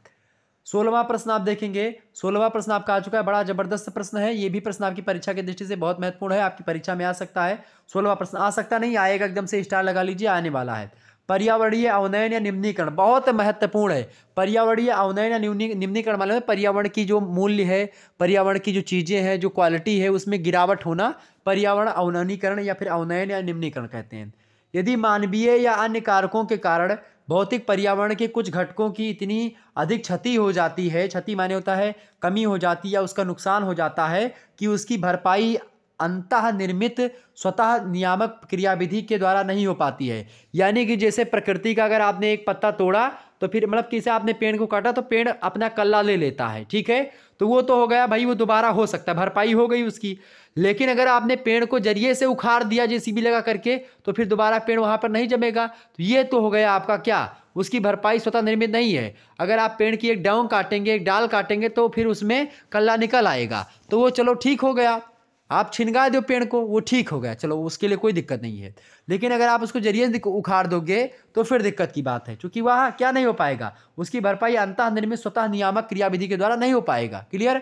A: 16वां प्रश्न आप देखेंगे। 16वां प्रश्न आपका आ चुका है, बड़ा जबरदस्त प्रश्न है। ये भी प्रश्न आपकी परीक्षा की दृष्टि से बहुत महत्वपूर्ण है, आपकी परीक्षा में आ सकता है। 16वां प्रश्न आ सकता नहीं, आएगा, एकदम से स्टार लगा लीजिए, आने वाला है। पर्यावरणीय अवनयन या निम्नीकरण बहुत महत्वपूर्ण है। पर्यावरणीय अवनयन या निम्नीकरण माने पर्यावरण की जो मूल्य है, पर्यावरण की जो चीज़ें हैं, जो क्वालिटी है, उसमें गिरावट होना पर्यावरण अवनवीकरण या फिर अवनयन या निम्नीकरण कहते हैं। यदि मानवीय या अन्य कारकों के कारण भौतिक पर्यावरण के कुछ घटकों की इतनी अधिक क्षति हो जाती है, क्षति माने होता है कमी हो जाती है या उसका नुकसान हो जाता है, कि उसकी भरपाई अंतः निर्मित स्वतः नियामक क्रियाविधि के द्वारा नहीं हो पाती है। यानी कि जैसे प्रकृति का अगर आपने एक पत्ता तोड़ा तो फिर मतलब किसे आपने पेड़ को काटा तो पेड़ अपना कल्ला ले लेता है। ठीक है, तो वो तो हो गया भाई, वो दोबारा हो सकता है, भरपाई हो गई उसकी। लेकिन अगर आपने पेड़ को जरिए से उखाड़ दिया JCB लगा करके, तो फिर दोबारा पेड़ वहां पर नहीं जमेगा। तो ये तो हो गया आपका क्या, उसकी भरपाई स्वतः निर्मित नहीं है। अगर आप पेड़ की एक डाउन काटेंगे, एक डाल काटेंगे, तो फिर उसमें कल्ला निकल आएगा, तो वो चलो ठीक हो गया, आप छिनगा दो पेड़ को, वो ठीक हो गया, चलो उसके लिए कोई दिक्कत नहीं है। लेकिन अगर आप उसको जरिए से उखाड़ दोगे तो फिर दिक्कत की बात है, क्योंकि वह क्या नहीं हो पाएगा, उसकी भरपाई अंतः निर्मित स्वतः नियामक क्रियाविधि के द्वारा नहीं हो पाएगा। क्लियर।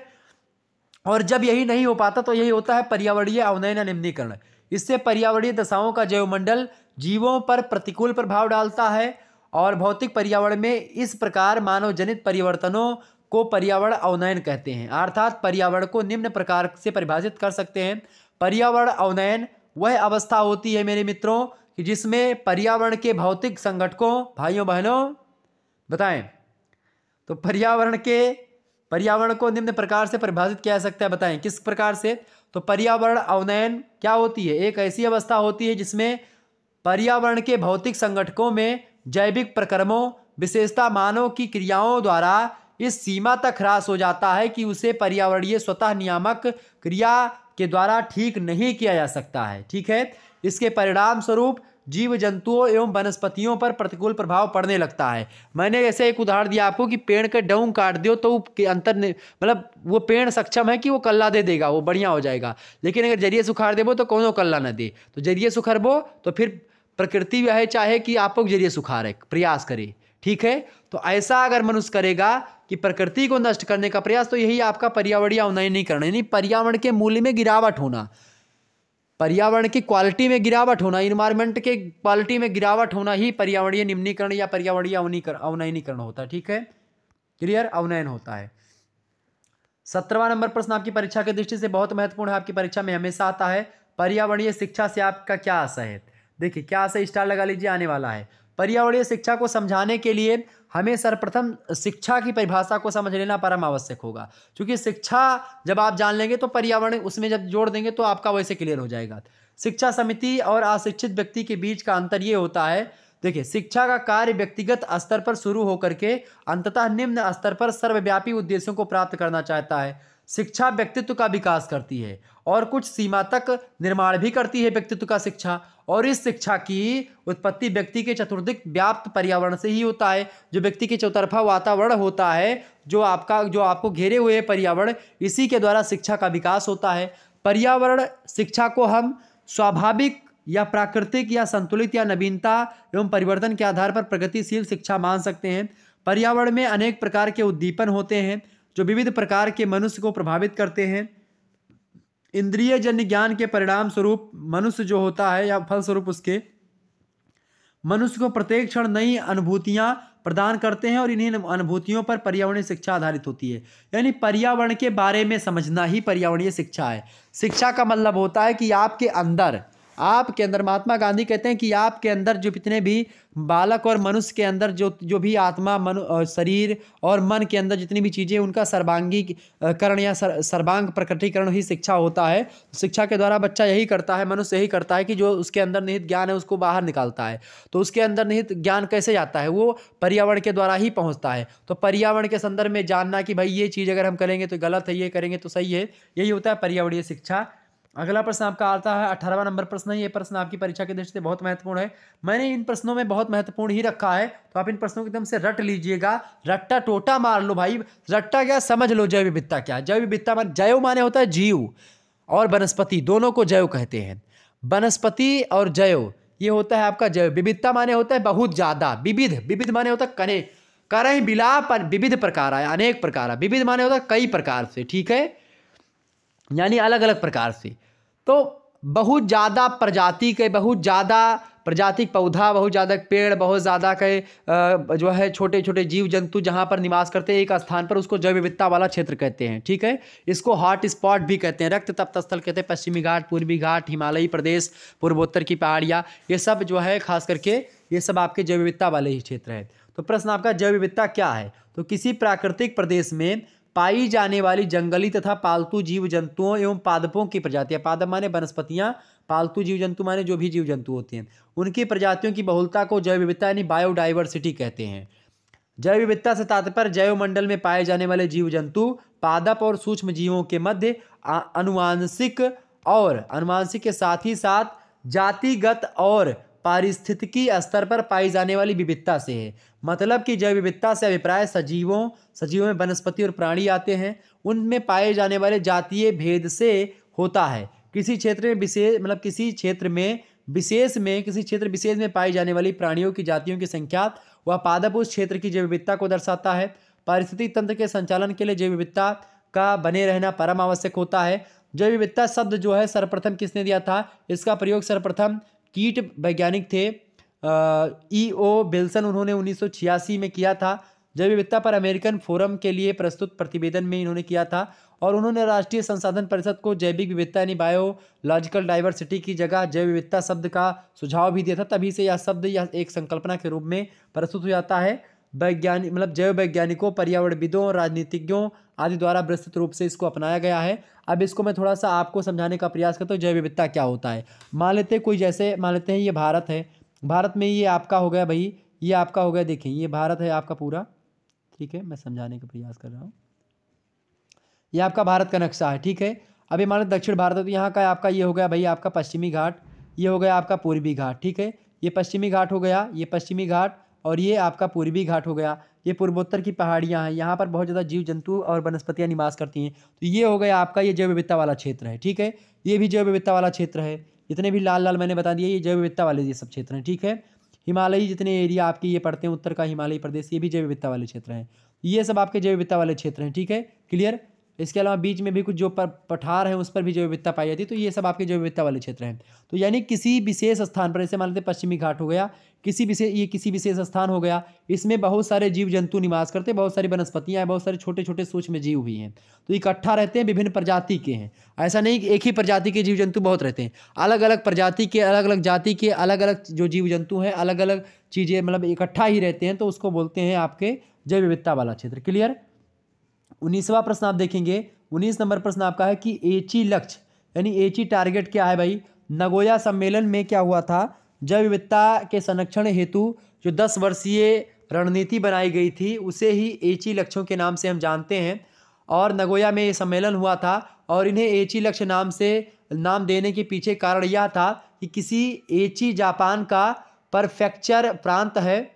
A: और जब यही नहीं हो पाता तो यही होता है पर्यावरणीय अवनयन या निम्नीकरण। इससे पर्यावरणीय दशाओं का जैवमंडल जीवों पर प्रतिकूल प्रभाव डालता है और भौतिक पर्यावरण में इस प्रकार मानव जनित परिवर्तनों को पर्यावरण अवनयन कहते हैं। अर्थात पर्यावरण को निम्न प्रकार से परिभाषित कर सकते हैं। पर्यावरण अवनयन वह अवस्था होती है मेरे मित्रों कि जिसमें पर्यावरण के भौतिक संघटकों, भाइयों बहनों बताएं, तो पर्यावरण को निम्न प्रकार से परिभाषित किया जा सकता है। बताएं किस प्रकार से। तो पर्यावरण अवनयन क्या होती है, एक ऐसी अवस्था होती है जिसमें पर्यावरण के भौतिक संघटकों में जैविक प्रक्रमों विशेषता मानव की क्रियाओं द्वारा इस सीमा तक ह्रास हो जाता है कि उसे पर्यावरणीय स्वतः नियामक क्रिया के द्वारा ठीक नहीं किया जा सकता है। ठीक है, इसके परिणाम स्वरूप जीव जंतुओं एवं वनस्पतियों पर प्रतिकूल प्रभाव पड़ने लगता है। मैंने ऐसे एक उदाहरण दिया आपको कि पेड़ का डाउन काट दो तो मतलब वो पेड़ सक्षम है कि वो कल्ला दे देगा, वो बढ़िया हो जाएगा। लेकिन अगर जरिए सुखाड़ देबो तो कौनो कल्ला न दे, तो जरिए सुखरबो तो फिर प्रकृति वह चाहे कि आप लोग जरिए सुखारे प्रयास करें। ठीक है, तो ऐसा अगर मनुष्य करेगा कि प्रकृति को नष्ट करने का प्रयास, तो यही आपका पर्यावरणीय अवनयनीकरण, यानी पर्यावरण के मूल्य में गिरावट होना, पर्यावरण की क्वालिटी में गिरावट होना, इन्वायरमेंट के क्वालिटी में गिरावट होना ही पर्यावरणीय निम्नीकरण या पर्यावरणीय अवनयनीकरण होता है। ठीक है, क्लियर, अवनयन होता है। 17वां नंबर प्रश्न आपकी परीक्षा की दृष्टि से बहुत महत्वपूर्ण है, आपकी परीक्षा में हमेशा आता है। पर्यावरणीय शिक्षा से आपका क्या आशय है। देखिए क्या आशय, स्टार लगा लीजिए, आने वाला है। पर्यावरणीय शिक्षा को समझाने के लिए हमें सर्वप्रथम शिक्षा की परिभाषा को समझ लेना परम आवश्यक होगा, क्योंकि शिक्षा जब आप जान लेंगे तो पर्यावरण उसमें जब जोड़ देंगे तो आपका वैसे क्लियर हो जाएगा। शिक्षा समिति और अशिक्षित व्यक्ति के बीच का अंतर ये होता है, देखिए, शिक्षा का कार्य व्यक्तिगत स्तर पर शुरू होकर के अंततः निम्न स्तर पर सर्वव्यापी उद्देश्यों को प्राप्त करना चाहता है। शिक्षा व्यक्तित्व का विकास करती है और कुछ सीमा तक निर्माण भी करती है व्यक्तित्व का शिक्षा। और इस शिक्षा की उत्पत्ति व्यक्ति के चतुर्दिक व्याप्त पर्यावरण से ही होता है। जो व्यक्ति के चौतरफा वातावरण होता है, जो आपको घेरे हुए पर्यावरण, इसी के द्वारा शिक्षा का विकास होता है। पर्यावरण शिक्षा को हम स्वाभाविक या प्राकृतिक या संतुलित या नवीनता एवं परिवर्तन के आधार पर प्रगतिशील शिक्षा मान सकते हैं। पर्यावरण में अनेक प्रकार के उद्दीपन होते हैं जो विविध प्रकार के मनुष्य को प्रभावित करते हैं। इंद्रिय जन्य ज्ञान के परिणाम स्वरूप मनुष्य जो होता है या फलस्वरूप उसके मनुष्य को प्रत्येक क्षण नई अनुभूतियां प्रदान करते हैं और इन्हीं अनुभूतियों पर पर्यावरणीय शिक्षा आधारित होती है। यानी पर्यावरण के बारे में समझना ही पर्यावरणीय शिक्षा है। शिक्षा का मतलब होता है कि आपके अंदर महात्मा गांधी कहते हैं कि आपके अंदर जो जितने भी बालक और मनुष्य के अंदर जो भी आत्मा शरीर और मन के अंदर जितनी भी चीज़ें, उनका सर्वांगीकरण या सर्वांग प्रकटीकरण ही शिक्षा होता है। शिक्षा के द्वारा बच्चा यही करता है, मनुष्य यही करता है कि जो उसके अंदर निहित ज्ञान है उसको बाहर निकालता है। तो उसके अंदर निहित ज्ञान कैसे जाता है? वो पर्यावरण के द्वारा ही पहुँचता है। तो पर्यावरण के संदर्भ में जानना कि भाई ये चीज़ अगर हम करेंगे तो गलत है, ये करेंगे तो सही है, यही होता है पर्यावरणीय शिक्षा। अगला प्रश्न आपका आता है 18वां नंबर प्रश्न है। ये प्रश्न आपकी परीक्षा की दृष्टि से बहुत महत्वपूर्ण है। मैंने इन प्रश्नों में बहुत महत्वपूर्ण ही रखा है, तो आप इन प्रश्नों को एकदम से रट लीजिएगा, रट्टा टोटा मार लो भाई। रट्टा क्या, समझ लो जैव विविधता क्या है। जैव विविधता मान, जैव माने होता है जीव, और वनस्पति दोनों को जैव कहते हैं। वनस्पति और जैव ये होता है आपका जैव। विविधता माने होता है बहुत ज्यादा। विविध माने होता है कने करह बिलाप विविध प्रकार है, अनेक प्रकार। विविध माने होता है कई प्रकार से, ठीक है, यानी अलग अलग प्रकार से। तो बहुत ज़्यादा प्रजाति के, बहुत ज़्यादा प्रजातिक पौधा, बहुत ज़्यादा पेड़, बहुत ज़्यादा के जो है छोटे छोटे जीव जंतु जहाँ पर निवास करते हैं एक स्थान पर, उसको जैव विविधता वाला क्षेत्र कहते हैं, ठीक है। इसको हॉट स्पॉट भी कहते हैं, रक्त तप्त स्थल कहते हैं। पश्चिमी घाट, पूर्वी घाट, हिमालयी प्रदेश, पूर्वोत्तर की पहाड़ियाँ, ये सब जो है खास करके ये सब आपके जैव विविधता वाले ही क्षेत्र है। तो प्रश्न आपका, जैव विविधता क्या है? तो किसी प्राकृतिक प्रदेश में पाई जाने वाली जंगली तथा पालतू जीव जंतुओं एवं पादपों की प्रजातियां, पादप माने वनस्पतियां, पालतू जीव जंतु माने जो भी जीव जंतु होते हैं, उनकी प्रजातियों की बहुलता को जैव विविधता यानी बायोडाइवर्सिटी कहते हैं। जैव विविधता से तात्पर्य जैव मंडल में पाए जाने वाले जीव जंतु, पादप और सूक्ष्म जीवों के मध्य अनुवांशिक के साथ ही साथ जातिगत और पारिस्थितिकी स्तर पर पाई जाने वाली विविधता से है। मतलब कि जैव विविधता से अभिप्राय सजीवों में वनस्पति और प्राणी आते हैं, उनमें पाए जाने वाले जातीय भेद से होता है। किसी क्षेत्र विशेष में पाई जाने वाली प्राणियों की जातियों की संख्या वह पादप उस क्षेत्र की जैव विविधता को दर्शाता है। पारिस्थितिक तंत्र के संचालन के लिए जैव विविधता का बने रहना परम आवश्यक होता है। जैव विविधता शब्द जो है सर्वप्रथम किसने दिया था? इसका प्रयोग सर्वप्रथम कीट वैज्ञानिक थे E.O. विल्सन, उन्होंने 1986 में किया था। जैव विविधता पर अमेरिकन फोरम के लिए प्रस्तुत प्रतिवेदन में इन्होंने किया था, और उन्होंने राष्ट्रीय संसाधन परिषद को जैविक विविधता यानी बायोलॉजिकल डाइवर्सिटी की जगह जैव विविधता शब्द का सुझाव भी दिया था। तभी से यह शब्द या एक संकल्पना के रूप में प्रस्तुत हो जाता है। जैव वैज्ञानिकों, पर्यावरणविदों, राजनीतिज्ञों आदि द्वारा विस्तृत रूप से इसको अपनाया गया है। अब इसको मैं थोड़ा सा आपको समझाने का प्रयास करता हूँ, जैव विविधता क्या होता है। मान लेते हैं ये भारत है। भारत में ये आपका हो गया भाई, ये आपका हो गया, देखिए ये भारत है आपका पूरा, ठीक है, मैं समझाने का प्रयास कर रहा हूँ। ये आपका भारत का नक्शा है, ठीक है। अभी मान लो दक्षिण भारत है, तो यहाँ का आपका ये हो गया भाई आपका पश्चिमी घाट, ये हो गया आपका पूर्वी घाट, ठीक है। ये पश्चिमी घाट हो गया, ये पश्चिमी घाट, और ये आपका पूर्वी घाट हो गया। ये पूर्वोत्तर की पहाड़ियाँ हैं, यहाँ पर बहुत ज़्यादा जीव जंतु और वनस्पतियाँ निवास करती हैं। तो ये हो गया आपका, ये जैव विविधता वाला क्षेत्र है, ठीक है। ये भी जैव विविधता वाला क्षेत्र है। जितने भी लाल लाल मैंने बता दिए, ये जैव विविधता वाले ये सब क्षेत्र हैं, ठीक है। हिमालयी जितने एरिया आपके ये पड़ते हैं, उत्तर का हिमालयी प्रदेश, ये भी जैव विविधता वाले क्षेत्र हैं। ये सब आपके जैव विविधता वाले क्षेत्र हैं, ठीक है, क्लियर। इसके अलावा बीच में भी कुछ जो पठार है उस पर भी जैव विविधता पाई जाती है। तो ये सब आपके जैव विविधता वाले क्षेत्र हैं। तो यानी किसी विशेष स्थान पर, जैसे मान लेते हैं पश्चिमी घाट हो गया, किसी विशेष स्थान हो गया, इसमें बहुत सारे जीव जंतु निवास करते हैं, बहुत सारी वनस्पतियां हैं, बहुत सारे छोटे छोटे सूक्ष्म जीव भी हैं। तो इकट्ठा रहते हैं, विभिन्न प्रजाति के हैं। ऐसा नहीं कि एक ही प्रजाति के जीव जंतु बहुत रहते हैं, अलग अलग प्रजाति के, अलग अलग जाति के, अलग अलग जो जीव जंतु हैं, अलग अलग चीज़ें मतलब इकट्ठा ही रहते हैं। तो उसको बोलते हैं आपके जैव विविधता वाला क्षेत्र, क्लियर। 19वां प्रश्न आप देखेंगे, 19 नंबर प्रश्न आपका है कि एची लक्ष्य यानी एची टारगेट क्या है भाई? नगोया सम्मेलन में क्या हुआ था? जैव विविधता के संरक्षण हेतु जो 10 वर्षीय रणनीति बनाई गई थी उसे ही एची लक्ष्यों के नाम से हम जानते हैं। और नगोया में ये सम्मेलन हुआ था और इन्हें एची लक्ष्य नाम देने के पीछे कारण यह था कि किसी एची जापान का परफेक्चर प्रांत है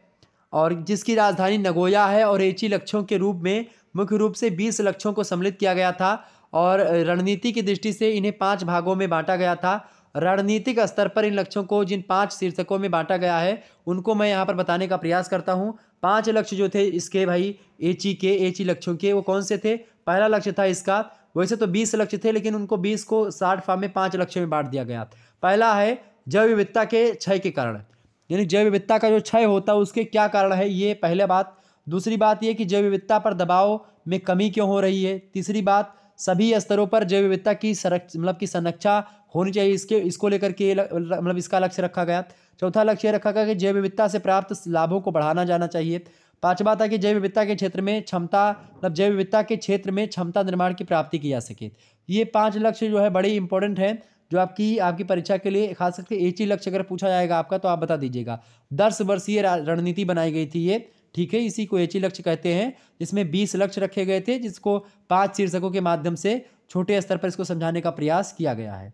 A: और जिसकी राजधानी नगोया है और एची लक्ष्यों के रूप में मुख्य रूप से 20 लक्ष्यों को सम्मिलित किया गया था और रणनीति की दृष्टि से इन्हें 5 भागों में बांटा गया था। रणनीतिक स्तर पर इन लक्ष्यों को जिन 5 शीर्षकों में बांटा गया है उनको मैं यहाँ पर बताने का प्रयास करता हूँ। 5 लक्ष्य जो थे इसके भाई एची लक्ष्यों के, वो कौन से थे? पहला लक्ष्य था इसका, वैसे तो 20 लक्ष्य थे लेकिन उनको 20 को 60 फॉर्म में 5 लक्ष्यों में बांट दिया गया। पहला है जैव विविधता के क्षय के कारण, यानी जैव विविधता का जो क्षय होता है उसके क्या कारण है, ये पहले बात। दूसरी बात ये कि जैव विविधता पर दबाव में कमी क्यों हो रही है। तीसरी बात, सभी स्तरों पर जैव विविधता की संरक्षा होनी चाहिए, इसको लेकर के इसका लक्ष्य रखा गया। चौथा लक्ष्य रखा गया कि जैव विविधता से प्राप्त लाभों को बढ़ाना जाना चाहिए। पांचवा था कि जैव विविधता के क्षेत्र में क्षमता निर्माण की प्राप्ति की जा सके। ये 5 लक्ष्य जो है बड़े इंपॉर्टेंट हैं जो आपकी परीक्षा के लिए, खास करके एची लक्ष्य अगर पूछा जाएगा आपका तो आप बता दीजिएगा। 10 वर्षीय रणनीति बनाई गई थी ये, ठीक है, इसी को एची लक्ष्य कहते हैं, जिसमें 20 लक्ष्य रखे गए थे जिसको 5 शीर्षकों के माध्यम से छोटे स्तर पर इसको समझाने का प्रयास किया गया है।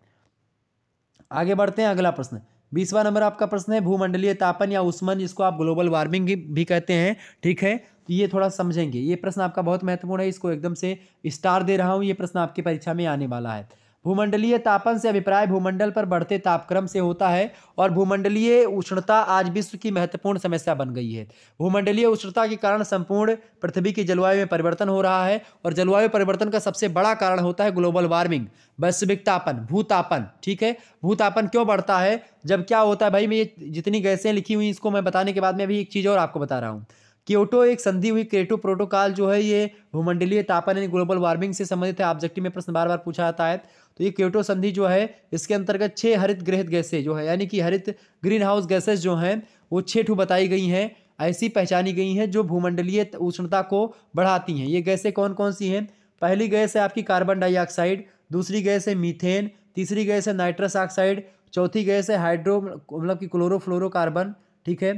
A: आगे बढ़ते हैं, अगला प्रश्न 20वां नंबर आपका प्रश्न है भूमंडलीय तापन या ऊष्मन, जिसको आप ग्लोबल वार्मिंग भी कहते हैं, ठीक है। तो ये थोड़ा समझेंगे, ये प्रश्न आपका बहुत महत्वपूर्ण है, इसको एकदम से स्टार दे रहा हूँ, ये प्रश्न आपकी परीक्षा में आने वाला है। भूमंडलीय तापन से अभिप्राय भूमंडल पर बढ़ते तापक्रम से होता है और भूमंडलीय उष्णता आज विश्व की महत्वपूर्ण समस्या बन गई है। भूमंडलीय उष्णता के कारण संपूर्ण पृथ्वी की जलवायु में परिवर्तन हो रहा है और जलवायु परिवर्तन का सबसे बड़ा कारण होता है ग्लोबल वार्मिंग, वैश्विक तापन, भूतापन, ठीक है। भूतापन क्यों बढ़ता है, जब क्या होता है भाई, मैं ये जितनी गैसें लिखी हुई इसको मैं बताने के बाद में अभी एक चीज़ और आपको बता रहा हूँ। क्योटो एक संधि हुई, क्योटो प्रोटोकॉल जो है ये भूमंडलीय तापन यानी ग्लोबल वार्मिंग से संबंधित है, ऑब्जेक्टिव में प्रश्न बार बार पूछा जाता है। तो ये क्योटो संधि जो है इसके अंतर्गत 6 हरित गृह गैसें जो है यानी कि हरित ग्रीन हाउस गैसेस जो हैं वो 6 ठो बताई गई हैं, ऐसी पहचानी गई हैं जो भूमंडलीय उष्णता को बढ़ाती हैं। ये गैसें कौन कौन सी हैं? पहली गैस है आपकी कार्बन डाइऑक्साइड, दूसरी गैस है मीथेन, तीसरी गैस है नाइट्रस ऑक्साइड, चौथी गैस है क्लोरोफ्लोरोकार्बन, ठीक है,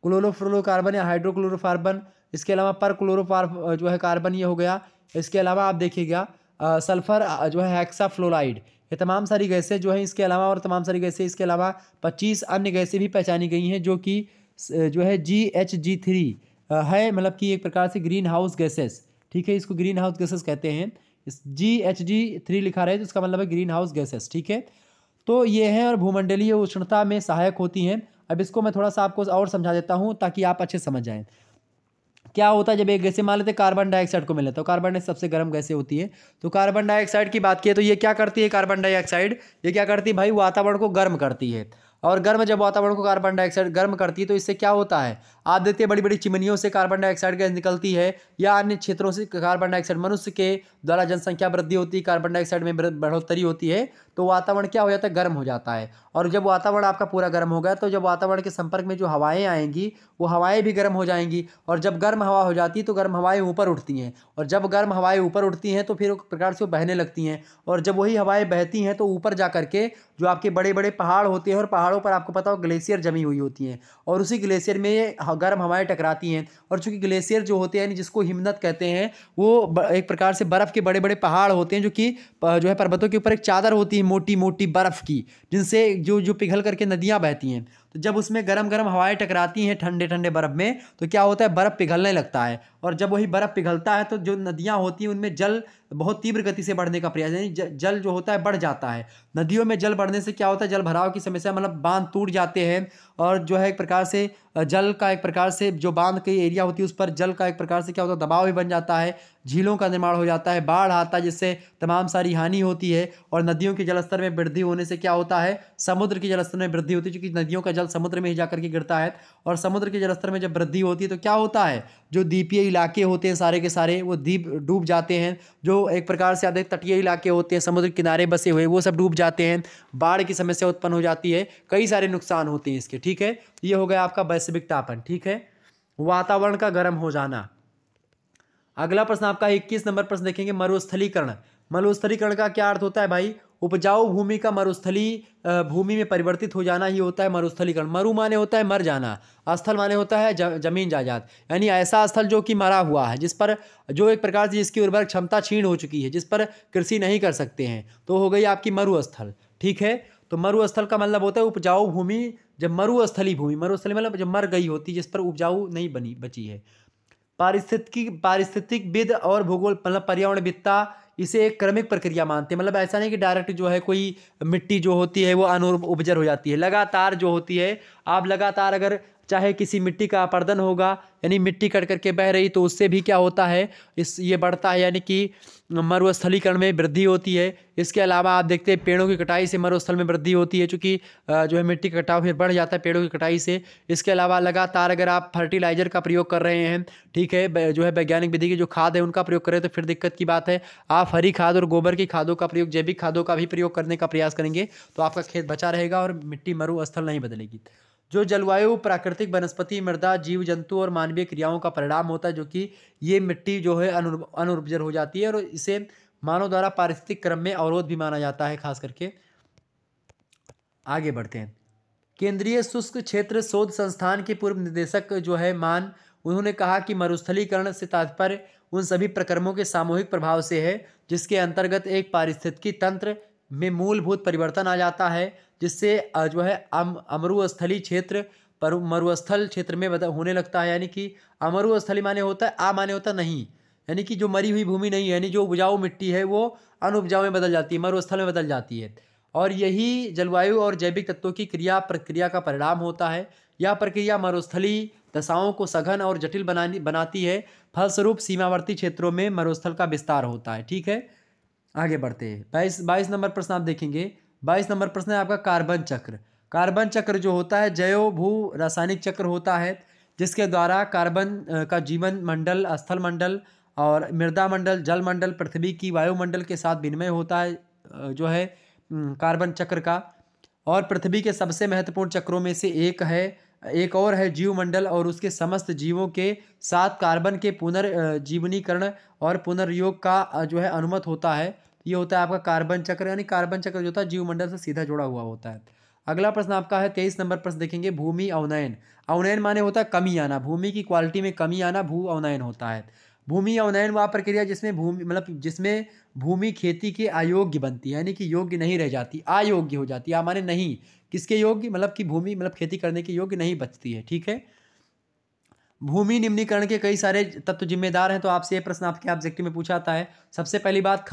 A: क्लोरोफ्लोरोकार्बन या हाइड्रोक्लोरोकार्बन। इसके अलावा पर क्लोरोफार जो है कार्बन ये हो गया। इसके अलावा आप देखिएगा सल्फर जो है हेक्साफ्लोराइड, ये तमाम सारी गैसें जो हैं इसके अलावा और तमाम सारी गैसें इसके अलावा 25 अन्य गैसें भी पहचानी गई हैं जो कि जो है GHG3 है, मतलब कि एक प्रकार से ग्रीन हाउस गैसेस, ठीक है, इसको ग्रीन हाउस गैसेस कहते हैं। इस GHG3 लिखा रहे तो इसका मतलब है ग्रीन हाउस गैसेस, ठीक है। तो ये हैं और भूमंडलीय उष्णता में सहायक होती हैं। अब इसको मैं थोड़ा सा आपको और समझा देता हूँ ताकि आप अच्छे समझ जाएं। क्या होता है जब एक गैसें मान लेते हैं कार्बन डाइऑक्साइड को मिले तो कार्बन डाइऑक्साइड सबसे गर्म गैसें होती है। तो कार्बन डाइऑक्साइड की बात की तो ये क्या करती है, कार्बन डाइऑक्साइड ये क्या करती है भाई, वातावरण को गर्म करती है। और गर्म जब वातावरण को कार्बन डाइऑक्साइड गर्म करती है तो इससे क्या होता है, आप देखते हैं बड़ी बड़ी चिमनियों से कार्बन डाइऑक्साइड गैस निकलती है या अन्य क्षेत्रों से कार्बन डाइऑक्साइड, मनुष्य के द्वारा जनसंख्या वृद्धि होती है, कार्बन डाइऑक्साइड में बढ़ोतरी होती है तो वातावरण क्या हो जाता है, गर्म हो जाता है। और जब वातावरण आपका पूरा गर्म हो गया तो जब वातावरण के संपर्क में जो हवाएं आएंगी वो हवाएं भी गर्म हो जाएंगी और जब गर्म हवा हो जाती है तो गर्म हवाएं ऊपर उठती हैं और जब गर्म हवाएं ऊपर उठती हैं तो फिर एक प्रकार से वो बहने लगती हैं और जब वही हवाएं बहती हैं तो ऊपर जा करके जो आपके बड़े बड़े पहाड़ होते हैं और पहाड़ों पर आपको पता हो ग्लेशियर जमी हुई होती हैं और उसी ग्लेशियर में ये गर्म हवाएं टकराती हैं। और चूंकि ग्लेशियर जो होते हैं जिसको हिमनद कहते हैं वो एक प्रकार से बर्फ़ के बड़े बड़े पहाड़ होते हैं जो कि जो है पर्वतों के ऊपर एक चादर होती है मोटी मोटी बर्फ़ की, जिनसे जो पिघल करके नदियाँ बहती हैं। तो जब उसमें गरम गरम हवाएं टकराती हैं ठंडे ठंडे बर्फ़ में तो क्या होता है, बर्फ़ पिघलने लगता है और जब वही बर्फ़ पिघलता है तो जो नदियाँ होती हैं उनमें जल बहुत तीव्र गति से बढ़ने का प्रयास, यानी जल जो होता है बढ़ जाता है। नदियों में जल बढ़ने से क्या होता है, जल भराव की समस्या, मतलब बांध टूट जाते हैं और जो है एक प्रकार से जल का एक प्रकार से जो बांध की एरिया होती है उस पर जल का एक प्रकार से क्या होता है, दबाव भी बन जाता है, झीलों का निर्माण हो जाता है, बाढ़ आता है जिससे तमाम सारी हानि होती है। और नदियों के जलस्तर में वृद्धि होने से क्या होता है, समुद्र के जलस्तर में वृद्धि होती है क्योंकि नदियों का जल समुद्र में ही जाकर के गिरता है और समुद्र के जलस्तर में जब वृद्धि होती है तो क्या होता है, जो द्वीपीय इलाके होते हैं सारे के सारे वो द्वीप डूब जाते हैं, जो एक प्रकार से अधिक तटीय इलाके होते हैं समुद्र किनारे बसे हुए वो सब डूब जाते हैं, बाढ़ की समस्या उत्पन्न हो जाती है, कई सारे नुकसान होते हैं इसके, ठीक है। ये हो गया आपका वैश्विक तापन, ठीक है, वातावरण का गर्म हो जाना। अगला प्रश्न आपका 21 नंबर प्रश्न देखेंगे, मरुस्थलीकरण। मरुस्थलीकरण का क्या अर्थ होता है भाई, उपजाऊ भूमि का मरुस्थली भूमि में परिवर्तित हो जाना ही होता है मरुस्थलीकरण। मरु माने होता है मर जाना, स्थल माने होता है जमीन जायदाद, यानी ऐसा स्थल जो कि मरा हुआ है, जिस पर जो एक प्रकार से जिसकी उर्वरक क्षमता क्षीण हो चुकी है, जिस पर कृषि नहीं कर सकते हैं, तो हो गई आपकी मरुस्थल। ठीक है, तो मरुस्थल का मतलब होता है उपजाऊ भूमि, जब मरुस्थली भूमि, मरुस्थली मतलब जब मर गई होती, जिस पर उपजाऊ नहीं बची है। पारिस्थितिकविद और भूगोल मतलब पर्यावरणविदता इसे एक क्रमिक प्रक्रिया मानते हैं। मतलब ऐसा नहीं कि डायरेक्ट जो है कोई मिट्टी जो होती है वो अनुपजर हो जाती है, लगातार जो होती है, आप लगातार अगर चाहे किसी मिट्टी का अपरदन होगा, यानी मिट्टी कट करके बह रही, तो उससे भी क्या होता है, ये बढ़ता है, यानी कि मरुस्थलीकरण में वृद्धि होती है। इसके अलावा आप देखते हैं पेड़ों की कटाई से मरुस्थल में वृद्धि होती है, चूँकि जो है मिट्टी का कटाव फिर बढ़ जाता है पेड़ों की कटाई से। इसके अलावा लगातार अगर आप फर्टिलाइजर का प्रयोग कर रहे हैं, ठीक है, जो है वैज्ञानिक विधि की जो खाद है उनका प्रयोग करें, तो फिर दिक्कत की बात है। आप हरी खाद और गोबर की खादों का प्रयोग, जैविक खादों का भी प्रयोग करने का प्रयास करेंगे, तो आपका खेत बचा रहेगा और मिट्टी मरुस्थल नहीं बदलेगी। जो जलवायु प्राकृतिक वनस्पति मृदा जीव जंतु और मानवीय क्रियाओं का परिणाम होता है, जो कि ये मिट्टी जो है अनुर्वर हो जाती है, और इसे मानव द्वारा पारिस्थितिक क्रम में अवरोध भी माना जाता है खास करके। आगे बढ़ते हैं। केंद्रीय शुष्क क्षेत्र शोध संस्थान के पूर्व निदेशक जो है उन्होंने कहा कि मरुस्थलीकरण से तात्पर्य उन सभी प्रक्रमों के सामूहिक प्रभाव से है जिसके अंतर्गत एक पारिस्थितिकी तंत्र में मूलभूत परिवर्तन आ जाता है, जिससे जो है अमरुस्थली क्षेत्र पर मरुस्थल क्षेत्र में होने लगता है। यानी कि अमरुस्थली माने होता है माने होता नहीं, यानी कि जो मरी हुई भूमि नहीं है, यानी जो उपजाऊ मिट्टी है वो अनुपजाऊ में बदल जाती है, मरुस्थल में बदल जाती है, और यही जलवायु और जैविक तत्वों की प्रक्रिया का परिणाम होता है। यह प्रक्रिया मरुस्थली दशाओं को सघन और जटिल बनाती है। फलस्वरूप सीमावर्ती क्षेत्रों में मरुस्थल का विस्तार होता है। ठीक है, आगे बढ़ते हैं। 22 नंबर प्रश्न आप देखेंगे। 22 नंबर प्रश्न है आपका कार्बन चक्र। कार्बन चक्र जो होता है जैव भू रासायनिक चक्र होता है, जिसके द्वारा कार्बन का जीवन मंडल, स्थल मंडल और मृदा मंडल, जल मंडल, पृथ्वी की वायुमंडल के साथ विनिमय होता है जो है कार्बन चक्र का। और पृथ्वी के सबसे महत्वपूर्ण चक्रों में से एक और है जीवमंडल, और उसके समस्त जीवों के साथ कार्बन के पुनर्जीवनीकरण और पुनर्योग का जो है अनुमत होता है। ये होता है आपका कार्बन चक्र, यानी कार्बन चक्र जो होता है जीवमंडल से सीधा जुड़ा हुआ होता है। अगला प्रश्न आपका है 23 नंबर प्रश्न देखेंगे। भूमि अवनयन। अवनयन माने होता है कमी आना, भूमि की क्वालिटी में कमी आना भू अवनयन होता है। भूमि अवनयन वह प्रक्रिया जिसमें भूमि खेती के अयोग्य बनती है, यानी कि योग्य नहीं रह जाती, अयोग्य हो जाती है। माने नहीं, किसके योग्य, मतलब कि भूमि खेती करने के योग्य नहीं बचती है। ठीक है, भूमि निम्नीकरण के कई सारे तत्व जिम्मेदार हैं, तो आपसे ये प्रश्न आपके ऑब्जेक्टिव में पूछा जाता है। सबसे पहली बात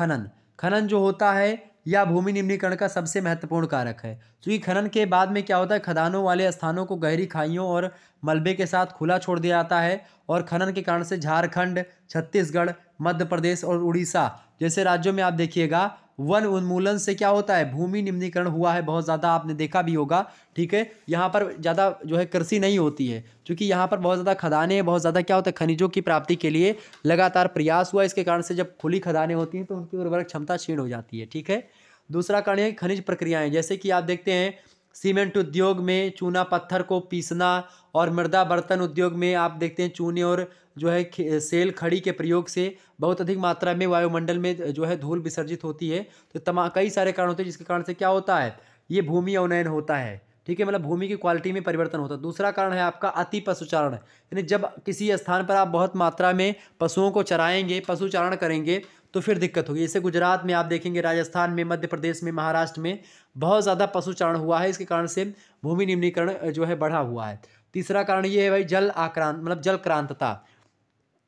A: खनन जो होता है या भूमि निम्नीकरण का सबसे महत्वपूर्ण कारक है, क्योंकि खनन के बाद में क्या होता है, खदानों वाले स्थानों को गहरी खाइयों और मलबे के साथ खुला छोड़ दिया जाता है, और खनन के कारण से झारखंड, छत्तीसगढ़, मध्य प्रदेश और उड़ीसा जैसे राज्यों में आप देखिएगा वन उन्मूलन से क्या होता है, भूमि निम्नीकरण हुआ है बहुत ज़्यादा, आपने देखा भी होगा। ठीक है, यहाँ पर ज़्यादा जो है कृषि नहीं होती है, क्योंकि यहाँ पर बहुत ज़्यादा खदानें, बहुत ज़्यादा क्या होता है, खनिजों की प्राप्ति के लिए लगातार प्रयास हुआ। इसके कारण से जब खुली खदानें होती हैं तो उनकी उर्वरक क्षमता क्षीण हो जाती है। ठीक है, दूसरा कारण है खनिज प्रक्रियाएँ, जैसे कि आप देखते हैं सीमेंट उद्योग में चूना पत्थर को पीसना, और मृदा बर्तन उद्योग में आप देखते हैं चूने और जो है सेल खड़ी के प्रयोग से बहुत अधिक मात्रा में वायुमंडल में जो है धूल विसर्जित होती है। तो कई सारे कारण होते हैं जिसके कारण से क्या होता है, ये भूमि अवनयन होता है। ठीक है, मतलब भूमि की क्वालिटी में परिवर्तन होता है। दूसरा कारण है आपका अति पशुचारण, यानी जब किसी स्थान पर आप बहुत मात्रा में पशुओं को चराएंगे, पशुचारण करेंगे, तो फिर दिक्कत होगी। जैसे गुजरात में आप देखेंगे, राजस्थान में, मध्य प्रदेश में, महाराष्ट्र में बहुत ज़्यादा पशुचारण हुआ है, इसके कारण से भूमि निम्नीकरण जो है बढ़ा हुआ है। तीसरा कारण ये है भाई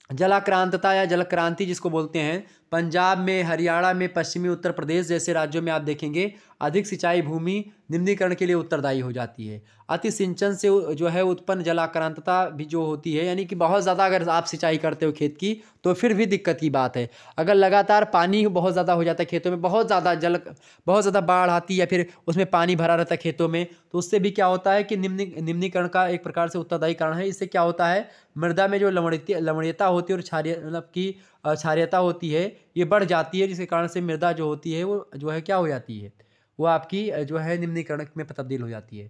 A: जलाक्रांतता या जल क्रांति जिसको बोलते हैं। पंजाब में, हरियाणा में, पश्चिमी उत्तर प्रदेश जैसे राज्यों में आप देखेंगे अधिक सिंचाई भूमि निम्नीकरण के लिए उत्तरदायी हो जाती है। अति सिंचन से जो है उत्पन्न जलाक्रांतता भी जो होती है, यानी कि बहुत ज़्यादा अगर आप सिंचाई करते हो खेत की तो फिर भी दिक्कत की बात है। अगर लगातार पानी बहुत ज़्यादा हो जाता है खेतों में, बहुत ज़्यादा बाढ़ आती है या फिर उसमें पानी भरा रहता है खेतों में, तो उससे भी क्या होता है कि निम्नीकरण का एक प्रकार से उत्तरदायी कारण है। इससे क्या होता है, मृदा में जो लवणीयता होती है और क्षारीयता होती है ये बढ़ जाती है, जिसके कारण से मृदा जो होती है वो जो है क्या हो जाती है, वो आपकी जो है निम्नीकरण में तब्दील हो जाती है।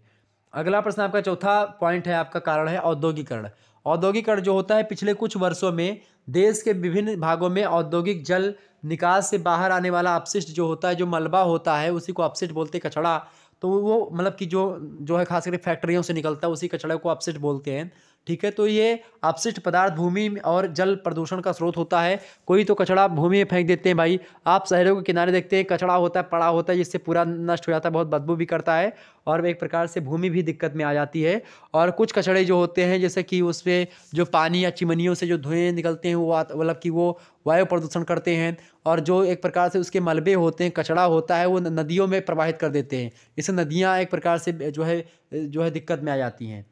A: अगला प्रश्न आपका चौथा पॉइंट है, आपका कारण है औद्योगिकरण। औद्योगिकरण जो होता है पिछले कुछ वर्षों में देश के विभिन्न भागों में औद्योगिक जल निकास से बाहर आने वाला अपशिष्ट जो होता है, जो मलबा होता है, उसी को अपशिष्ट बोलते हैं, कचड़ा। तो वो मतलब कि जो जो है खास करके फैक्ट्रियों से निकलता है उसी कचड़े को अपशिष्ट बोलते हैं। ठीक है, तो ये अपशिष्ट पदार्थ भूमि और जल प्रदूषण का स्रोत होता है। कोई तो कचड़ा भूमि में फेंक देते हैं भाई, आप शहरों के किनारे देखते हैं कचड़ा होता है, पड़ा होता है, जिससे पूरा नष्ट हो जाता है, बहुत बदबू भी करता है और एक प्रकार से भूमि भी दिक्कत में आ जाती है। और कुछ कचड़े जो होते हैं जैसे कि उसमें जो पानी या चिमनियों से जो धुएँ निकलते हैं वो मतलब कि वो वायु प्रदूषण करते हैं, और जो एक प्रकार से उसके मलबे होते हैं, कचड़ा होता है, वो नदियों में प्रवाहित कर देते हैं। इससे नदियाँ एक प्रकार से जो है दिक्कत में आ जाती हैं।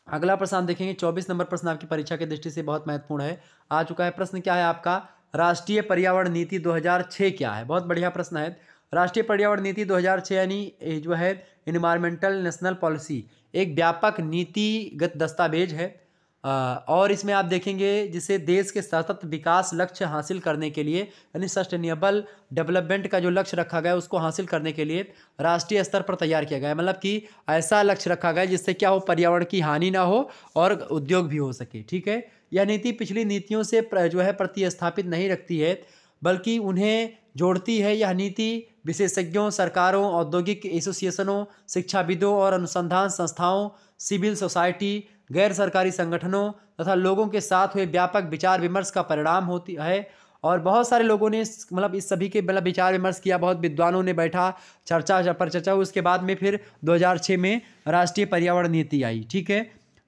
A: अगला प्रश्न आप देखेंगे, 24 नंबर प्रश्न आपकी परीक्षा की दृष्टि से बहुत महत्वपूर्ण है, आ चुका है। प्रश्न क्या है आपका, राष्ट्रीय पर्यावरण नीति 2006 क्या है? बहुत बढ़िया प्रश्न है। राष्ट्रीय पर्यावरण नीति 2006 यानी जो है इन्वायरमेंटल नेशनल पॉलिसी, एक व्यापक नीतिगत दस्तावेज है। और इसमें आप देखेंगे जिसे देश के सतत विकास लक्ष्य हासिल करने के लिए, यानी सस्टेनेबल डेवलपमेंट का जो लक्ष्य रखा गया है उसको हासिल करने के लिए राष्ट्रीय स्तर पर तैयार किया गया है। मतलब कि ऐसा लक्ष्य रखा गया है जिससे क्या हो, पर्यावरण की हानि ना हो और उद्योग भी हो सके। ठीक है, यह नीति पिछली नीतियों से जो है प्रतिस्थापित नहीं रखती है, बल्कि उन्हें जोड़ती है। यह नीति विशेषज्ञों, सरकारों, औद्योगिक एसोसिएशनों, शिक्षाविदों और अनुसंधान संस्थाओं, सिविल सोसाइटी, गैर सरकारी संगठनों तथा लोगों के साथ हुए व्यापक विचार विमर्श का परिणाम होती है। और बहुत सारे लोगों ने मतलब इस सभी के मतलब विचार विमर्श किया, बहुत विद्वानों ने बैठा, चर्चा पर चर्चा हुई, उसके बाद में फिर 2006 में राष्ट्रीय पर्यावरण नीति आई। ठीक है,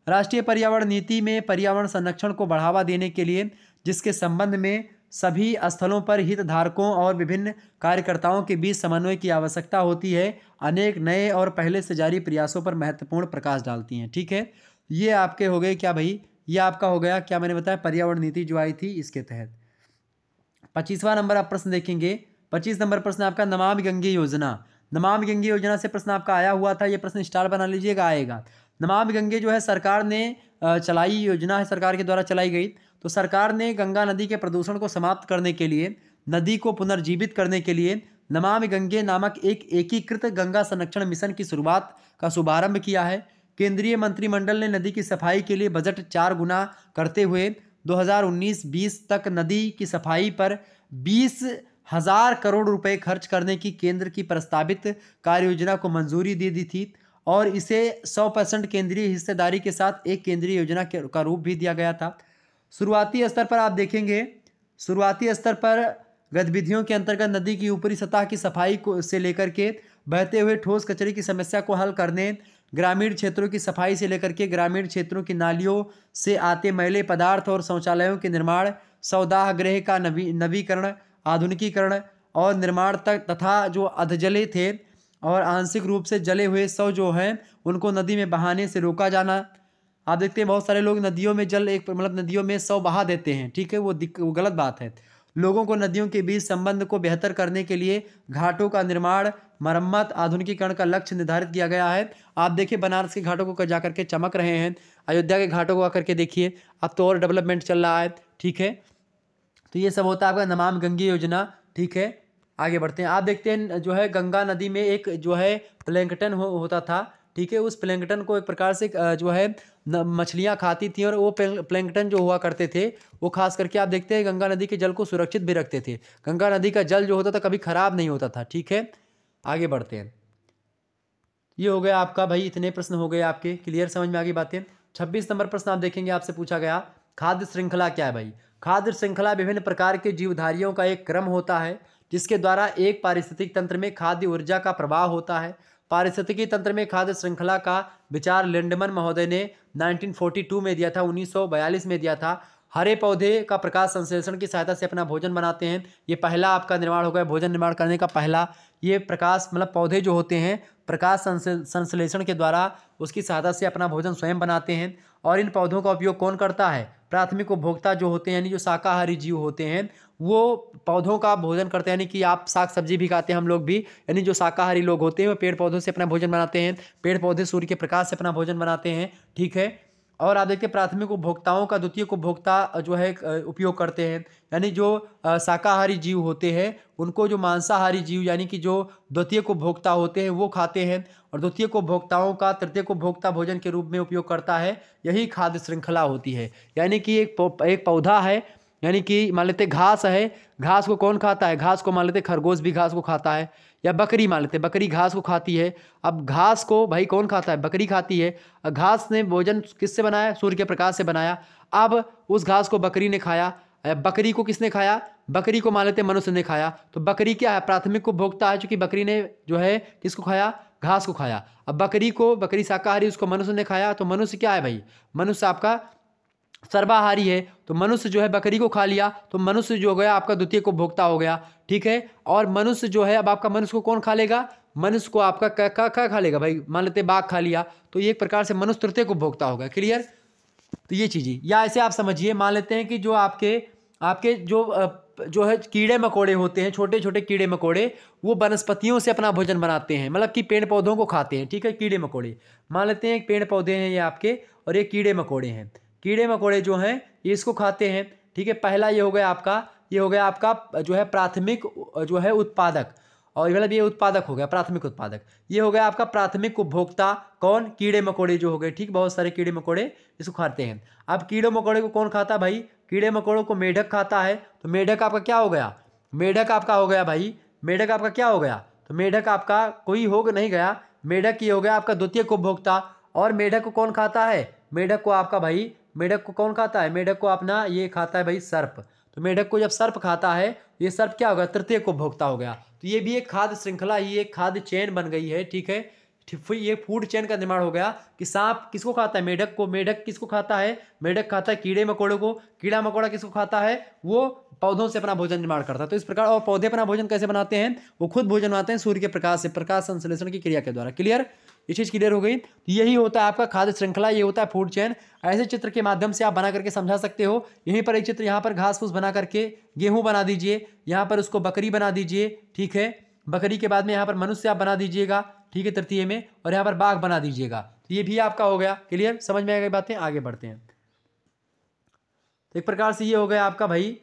A: राष्ट्रीय पर्यावरण नीति में पर्यावरण संरक्षण को बढ़ावा देने के लिए, जिसके संबंध में सभी स्थलों पर हितधारकों और विभिन्न कार्यकर्ताओं के बीच समन्वय की आवश्यकता होती है, अनेक नए और पहले से जारी प्रयासों पर महत्वपूर्ण प्रकाश डालती हैं। ठीक है, ये आपके हो गए क्या भाई, ये आपका हो गया क्या मैंने बताया, पर्यावरण नीति जो आई थी इसके तहत। 25वां नंबर आप प्रश्न देखेंगे। 25 नंबर प्रश्न आपका नमामि गंगे योजना। नमामि गंगे योजना से प्रश्न आपका आया हुआ था, ये प्रश्न स्टार बना लीजिएगा, आएगा। नमामि गंगे जो है सरकार ने चलाई योजना है, सरकार के द्वारा चलाई गई। तो सरकार ने गंगा नदी के प्रदूषण को समाप्त करने के लिए, नदी को पुनर्जीवित करने के लिए नमामि गंगे नामक एक एकीकृत गंगा संरक्षण मिशन की शुरुआत का शुभारंभ किया है। केंद्रीय मंत्रिमंडल ने नदी की सफाई के लिए बजट 4 गुना करते हुए 2019-20 तक नदी की सफाई पर 20,000 करोड़ रुपए खर्च करने की केंद्र की प्रस्तावित कार्य योजना को मंजूरी दे दी थी, और इसे 100% केंद्रीय हिस्सेदारी के साथ एक केंद्रीय योजना का रूप भी दिया गया था। शुरुआती स्तर पर आप देखेंगे, शुरुआती स्तर पर गतिविधियों के अंतर्गत नदी की ऊपरी सतह की सफाई को से लेकर के बहते हुए ठोस कचरे की समस्या को हल करने, ग्रामीण क्षेत्रों की सफाई से लेकर के ग्रामीण क्षेत्रों की नालियों से आते मैले पदार्थ और शौचालयों के निर्माण, सौदाह गृह का नवीकरण, आधुनिकीकरण और निर्माण तक, तथा जो अधजले थे और आंशिक रूप से जले हुए शव जो हैं उनको नदी में बहाने से रोका जाना। आप देखते हैं बहुत सारे लोग नदियों में जल एक मतलब नदियों में शव बहा देते हैं। ठीक है, वो गलत बात है। लोगों को नदियों के बीच संबंध को बेहतर करने के लिए घाटों का निर्माण, मरम्मत, आधुनिकीकरण का लक्ष्य निर्धारित किया गया है। आप देखिए बनारस के घाटों को जा करके चमक रहे हैं, अयोध्या के घाटों को आकर के देखिए, अब तो और डेवलपमेंट चल रहा है। ठीक है, तो ये सब होता है आपका नमामि गंगे योजना। ठीक है, आगे बढ़ते हैं। आप देखते हैं जो है गंगा नदी में एक जो है प्लैंकटन होता था। ठीक है, उस प्लैंकटन को एक प्रकार से जो है मछलियाँ खाती थी, और वो प्लैंकटन जो हुआ करते थे वो खास करके आप देखते हैं गंगा नदी के जल को सुरक्षित भी रखते थे। गंगा नदी का जल जो होता था कभी खराब नहीं होता था। ठीक है, आगे बढ़ते हैं। ये हो गया आपका भाई, इतने प्रश्न हो गए आपके, क्लियर, समझ में आ गई बातें। 26 नंबर प्रश्न आप देखेंगे, आपसे पूछा गया खाद्य श्रृंखला क्या है भाई। खाद्य श्रृंखला विभिन्न प्रकार के जीवधारियों का एक क्रम होता है जिसके द्वारा एक पारिस्थितिक तंत्र में खाद्य ऊर्जा का प्रवाह होता है। पारिस्थितिकी तंत्र में खाद्य श्रृंखला का विचार लिंडमन महोदय ने 1942 में दिया था, 1942 में दिया था। हरे पौधे का प्रकाश संश्लेषण की सहायता से अपना भोजन बनाते हैं। ये पहला आपका निर्माण हो गया, भोजन निर्माण करने का पहला। ये प्रकाश मतलब पौधे जो होते हैं प्रकाश संश्लेषण के द्वारा उसकी सहायता से अपना भोजन स्वयं बनाते हैं। और इन पौधों का उपयोग कौन करता है, प्राथमिक उपभोक्ता जो होते हैं, यानी जो शाकाहारी जीव होते हैं वो पौधों का भोजन करते हैं। यानी कि आप साग सब्जी भी खाते हैं, हम लोग भी, यानी जो शाकाहारी लोग होते हैं वो पेड़ पौधों से अपना भोजन बनाते हैं, पेड़ पौधे सूर्य के प्रकाश से अपना भोजन बनाते हैं। ठीक है, और आप देखिए प्राथमिक उपभोक्ताओं का द्वितीयक उपभोक्ता जो है उपयोग करते हैं, यानी जो शाकाहारी जीव होते हैं उनको जो मांसाहारी जीव यानी कि जो द्वितीयक उपभोक्ता होते हैं वो खाते हैं। और द्वितीयक उपभोक्ताओं का तृतीयक उपभोक्ता भोजन के रूप में उपयोग करता है, यही खाद्य श्रृंखला होती है। यानी कि एक पौधा है, यानी कि मान लेते घास है, घास को कौन खाता है? घास को मान लेते खरगोश भी घास को खाता है, या बकरी मान लेते बकरी घास को खाती है। अब घास को भाई कौन खाता है? बकरी खाती है। घास ने भोजन किससे बनाया? सूर्य के प्रकाश से बनाया। अब उस घास को बकरी ने खाया, बकरी को किसने खाया? बकरी को मान लेते मनुष्य ने खाया। तो बकरी क्या है? प्राथमिक उपभोक्ता है, क्योंकि बकरी ने जो है किसको खाया? घास को खाया। अब बकरी शाकाहारी, उसको मनुष्य ने खाया, तो मनुष्य क्या है भाई? मनुष्य आपका सर्वाहारी है। तो मनुष्य जो है बकरी को खा लिया, तो मनुष्य जो हो गया आपका द्वितीय उपभोक्ता हो गया, ठीक है। और मनुष्य जो है, अब आपका मनुष्य को कौन खा लेगा? मनुष्य को आपका क्या खा लेगा भाई? मान लेते बाघ खा लिया, तो ये एक प्रकार से मनुष्य तृतीय उपभोक्ता हो गया। क्लियर? तो ये चीज़ें, या ऐसे आप समझिए, मान लेते हैं कि जो आपके जो है कीड़े मकोड़े होते हैं, छोटे छोटे कीड़े मकोड़े, वो वनस्पतियों से अपना भोजन बनाते हैं, मतलब कि पेड़ पौधों को खाते हैं, ठीक है। कीड़े मकोड़े मान लेते हैं पेड़ पौधे हैं ये आपके, और ये कीड़े मकोड़े हैं। कीड़े मकोड़े जो हैं ये इसको खाते हैं, ठीक है। पहला ये हो गया आपका जो है प्राथमिक जो है उत्पादक, और मतलब ये उत्पादक हो गया प्राथमिक उत्पादक। ये हो गया आपका प्राथमिक उपभोक्ता, कौन? कीड़े मकोड़े जो हो गए, ठीक। बहुत सारे कीड़े मकोड़े इसको खाते हैं। अब कीड़े मकोड़े को कौन खाता भाई? कीड़े मकोड़ों को मेढक खाता है। तो मेढक आपका क्या हो गया? मेढक आपका हो गया भाई, मेढक आपका क्या हो गया? तो मेढक आपका कोई हो नहीं गया, मेढक ये हो गया आपका द्वितीय उपभोक्ता। और मेढक को कौन खाता है? मेढक को आपका भाई, मेढक को कौन खाता है? मेढक को अपना ये खाता है भाई सर्प। तो मेढक को जब सर्प खाता है, ये सर्प क्या होगा? तृतीय उपभोक्ता हो गया। तो ये भी एक खाद्य श्रृंखला ही, एक खाद्य चेन बन गई है, ठीक है। ये फूड चेन का निर्माण हो गया कि सांप किसको खाता है? मेढक को। मेढक किसको खाता है? मेढक खाता है कीड़े मकोड़ों को। कीड़ा मकोड़ा किसको खाता है? वो पौधों से अपना भोजन निर्माण करता है। तो इस प्रकार, और पौधे अपना भोजन कैसे बनाते हैं? वो खुद भोजन बनाते हैं सूर्य के प्रकाश से, प्रकाश संश्लेषण की क्रिया के द्वारा। क्लियर? ये चीज़ क्लियर हो गई? तो यही होता है आपका खाद्य श्रृंखला, ये होता है फूड चेन। ऐसे चित्र के माध्यम से आप बना करके समझा सकते हो। यहीं पर एक चित्र, यहाँ पर घास फूस बना करके गेहूं बना दीजिए, यहाँ पर उसको बकरी बना दीजिए, ठीक है। बकरी के बाद में यहाँ पर मनुष्य आप बना दीजिएगा, ठीक है, तृतीय में, और यहाँ पर बाघ बना दीजिएगा। तो ये भी आपका हो गया। क्लियर? समझ में आ गई बातें? आगे बढ़ते हैं। तो एक प्रकार से ये हो गया आपका भाई,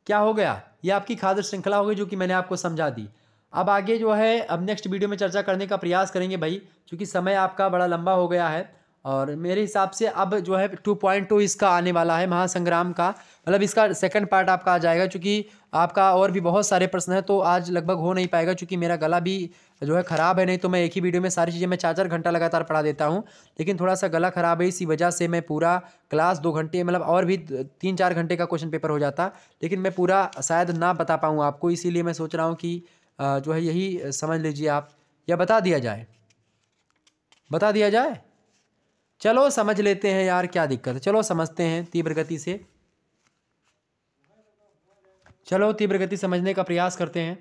A: क्या हो गया? ये आपकी खाद्य श्रृंखला हो गई, जो कि मैंने आपको समझा दी। अब आगे जो है, अब नेक्स्ट वीडियो में चर्चा करने का प्रयास करेंगे भाई, क्योंकि समय आपका बड़ा लंबा हो गया है। और मेरे हिसाब से अब जो है 2.2 इसका आने वाला है, महासंग्राम का, मतलब इसका सेकंड पार्ट आपका आ जाएगा। क्योंकि आपका और भी बहुत सारे प्रश्न हैं, तो आज लगभग हो नहीं पाएगा, क्योंकि मेरा गला भी जो है ख़राब है। नहीं तो मैं एक ही वीडियो में सारी चीज़ें मैं 4-4 घंटा लगातार पढ़ा देता हूँ, लेकिन थोड़ा सा गला ख़राब है, इसी वजह से मैं पूरा क्लास 2 घंटे, मतलब और भी 3-4 घंटे का क्वेश्चन पेपर हो जाता, लेकिन मैं पूरा शायद ना बता पाऊँ आपको। इसीलिए मैं सोच रहा हूँ कि जो है यही समझ लीजिए आप, या बता दिया जाए? बता दिया जाए? चलो समझ लेते हैं यार, क्या दिक्कत है। चलो समझते हैं तीव्र गति से, चलो तीव्र गति समझने का प्रयास करते हैं।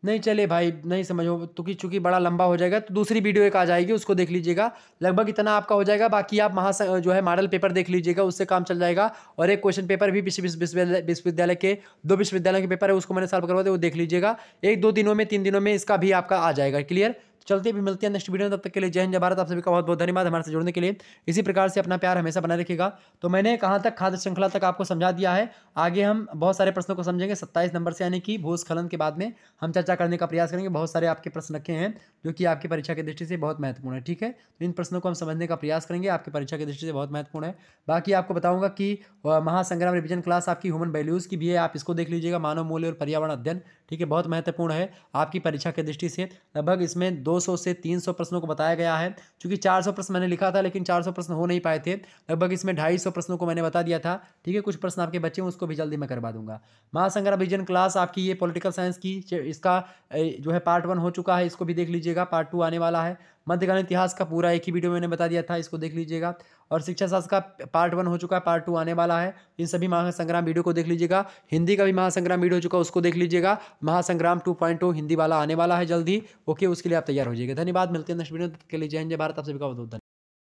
A: नहीं चले भाई, नहीं समझो तो, कि चूँकि बड़ा लंबा हो जाएगा, तो दूसरी वीडियो एक आ जाएगी, उसको देख लीजिएगा। लगभग इतना आपका हो जाएगा। बाकी आप जो है मॉडल पेपर देख लीजिएगा, उससे काम चल जाएगा। और एक क्वेश्चन पेपर भी विश्वविद्यालय के 2 विश्वविद्यालयों के पेपर है, उसको मैंने सॉल्व करवा दिया, वो देख लीजिएगा। 1-2 दिनों में, 3 दिनों में इसका भी आपका आ जाएगा। क्लियर? चलते भी मिलते हैं नेक्स्ट वीडियो में। तब तक के लिए जय हिंद जय भारत। आप सभी का बहुत बहुत धन्यवाद हमारे से जुड़ने के लिए। इसी प्रकार से अपना प्यार हमेशा बनाए रखिएगा। तो मैंने कहाँ तक खाद्य श्रृंखला तक आपको समझा दिया है। आगे हम बहुत सारे प्रश्नों को समझेंगे 27 नंबर से, यानी कि भूस्खलन के बाद में हम चर्चा करने का प्रयास करेंगे। बहुत सारे आपके प्रश्न रखे हैं जो कि आपकी परीक्षा की दृष्टि से बहुत महत्वपूर्ण है, ठीक है। तो इन प्रश्नों को हम समझने का प्रयास करेंगे, आपकी परीक्षा की दृष्टि से बहुत महत्वपूर्ण है। बाकी आपको बताऊंगा कि महासंग्राम रिवीजन क्लास आपकी ह्यूमन वैल्यूज़ की भी है, आप इसको देख लीजिएगा। मानव मूल्य और पर्यावरण अध्ययन, ठीक है, बहुत महत्वपूर्ण है आपकी परीक्षा की दृष्टि से। लगभग इसमें 200 से 300 प्रश्नों को बताया गया है, क्योंकि 400 प्रश्न मैंने लिखा था, लेकिन 400 प्रश्न हो नहीं पाए थे। लगभग इसमें 250 प्रश्नों को मैंने बता दिया था, ठीक है। कुछ प्रश्न आपके बच्चे हैं, उसको भी जल्दी मैं करवा दूंगा। महासंग्राम रिवीजन क्लास आपकी ये पॉलिटिकल साइंस की, इसका जो है पार्ट 1 हो चुका है, इसको भी देख लीजिएगा। पार्ट 2 आने वाला है। मध्यकालीन इतिहास का पूरा एक ही वीडियो में मैंने बता दिया था, इसको देख लीजिएगा। और शिक्षा शास्त्र का पार्ट 1 हो चुका है, पार्ट 2 आने वाला है। इन सभी महासंग्राम वीडियो को देख लीजिएगा। हिंदी का भी महासंग्राम वीडियो हो चुका है, उसको देख लीजिएगा। महासंग्राम 2.2 हिंदी वाला आने वाला है जल्दी, ओके। उसके लिए आप तैयार हो जाइएगा। धन्यवाद, मिलते हैं नेक्स्ट वीडियो के लिए। जय हिंद जय भारत। आप सभी का बहुत बहुत धन्यवाद।